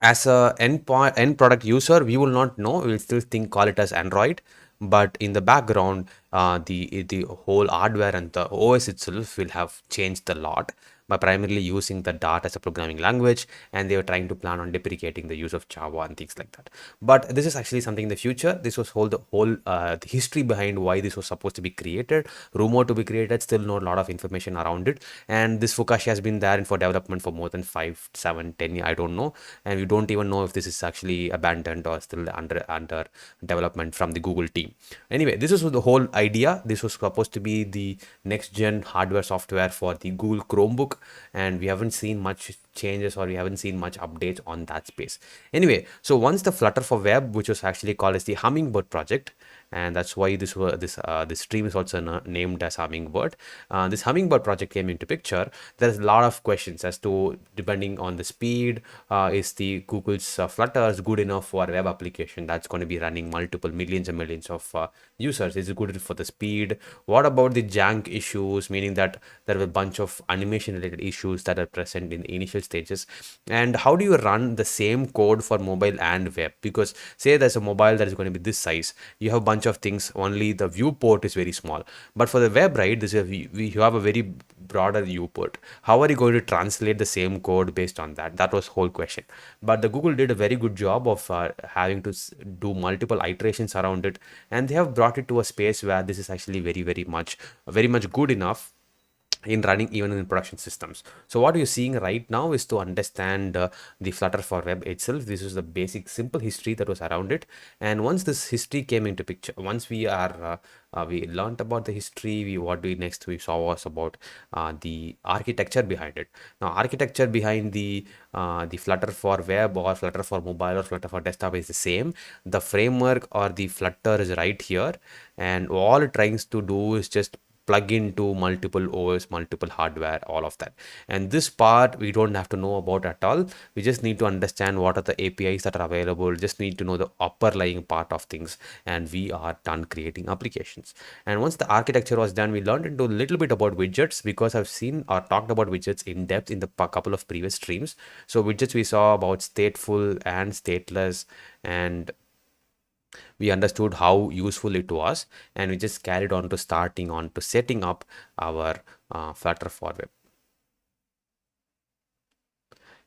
As a end product user, we will not know. We will still call it as Android, but in the background, the whole hardware and the OS itself will have changed a lot by primarily using the Dart as a programming language, and they were trying to plan on deprecating the use of Java and things like that. But this is actually something in the future. This was the whole the history behind why this was supposed to be created, rumored to be created. Still, not a lot of information around it. And this Fuchsia has been there for development for more than 5, 7, 10 years. I don't know, and we don't even know if this is actually abandoned or still under development from the Google team. Anyway, this was the whole idea. This was supposed to be the next gen hardware software for the Google Chromebook, and we haven't seen much changes, or we haven't seen much updates on that space. Anyway, so once the Flutter for Web, which was actually called as the HummingBird project, and that's why this stream is also named as HummingBird. This HummingBird project came into picture. There's a lot of questions as to, depending on the speed, is the Google's Flutter good enough for a web application that's going to be running multiple millions and millions of users? Is it good for the speed? What about the jank issues, meaning that there are a bunch of animation related issues that are present in the initial stages? And how do you run the same code for mobile and web? Because say there's a mobile that is going to be this size, you have a bunch of things, only the viewport is very small. But for the web, right, this is you have a very broader viewport. How are you going to translate the same code based on that? That was whole question. But the Google did a very good job of having to do multiple iterations around it, and they have brought it to a space where this is actually very much good enough in running even in production systems. So what you're seeing right now is to understand the Flutter for web itself. This is the basic simple history that was around it, and once this history came into picture, once we learned about the history, what we next we saw was about the architecture behind it. Now architecture behind the Flutter for web or Flutter for mobile or Flutter for desktop is the same. The framework or the Flutter is right here, and all it tries to do is just plug into multiple OS, multiple hardware, all of that. And this part we don't have to know about at all. We just need to understand what are the APIs that are available, just need to know the upper lying part of things, and we are done creating applications. And once the architecture was done, we learned into a little bit about widgets, because I've seen or talked about widgets in depth in the couple of previous streams. So widgets we saw about stateful and stateless, and we understood how useful it was, and we just carried on to setting up our Flutter for web.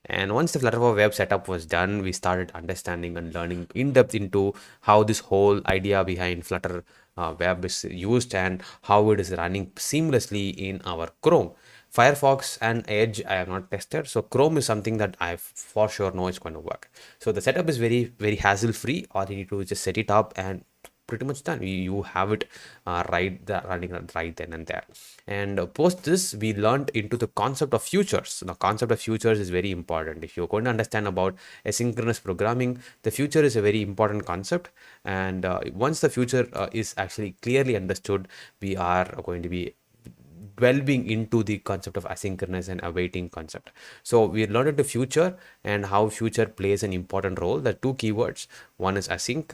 And once the Flutter for web setup was done, we started understanding and learning in depth into how this whole idea behind Flutter web is used and how it is running seamlessly in our Chrome. Firefox and Edge I have not tested, so Chrome is something that I for sure know is going to work. So the setup is very hassle free. All you need to just set it up and pretty much done. You have it running right then and there. And post this, we learned into the concept of futures. The concept of futures is very important. If you're going to understand about asynchronous programming, the future is a very important concept. And once the future is actually clearly understood, we are going to be delving into the concept of asynchronous and awaiting concept. So we learned the future and how future plays an important role. The two keywords, one is async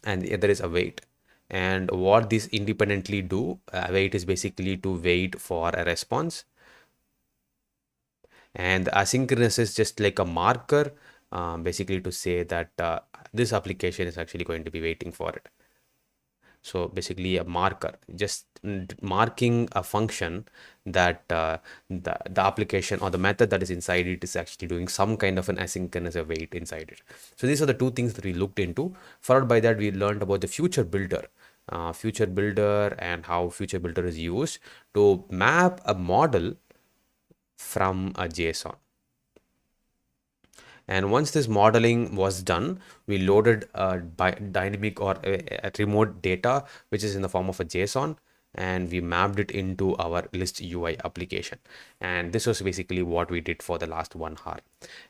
and the other is await. And what these independently do, await is basically to wait for a response, and asynchronous is just like a marker, basically to say that this application is actually going to be waiting for it. So basically a marker, just marking a function that the application or the method that is inside it is actually doing some kind of an asynchronous await inside it. So these are the two things that we looked into. Followed by that, we learned about the future builder. And how future builder is used to map a model from a JSON. And once this modeling was done, we loaded dynamic or a remote data, which is in the form of a JSON, and we mapped it into our list UI application. And this was basically what we did for the last 1 hour.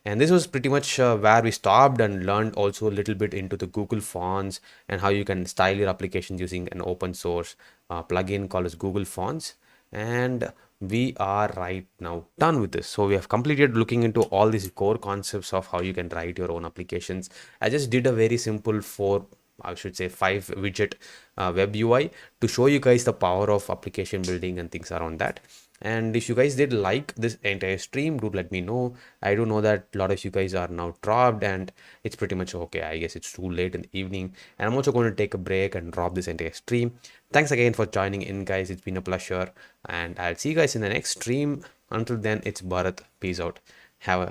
And this was pretty much where we stopped and learned also a little bit into the Google Fonts and how you can style your applications using an open source plugin called as Google Fonts. And we are right now done with this. So we have completed looking into all these core concepts of how you can write your own applications. I just did a very simple 5 widget web UI to show you guys the power of application building and things around that. And if you guys did like this entire stream, do let me know. I do know that a lot of you guys are now dropped, and it's pretty much okay. I guess it's too late in the evening, and I'm also going to take a break and drop this entire stream. Thanks again for joining in, guys. It's been a pleasure, and I'll see you guys in the next stream. Until then, it's Bharat. Peace out. Have a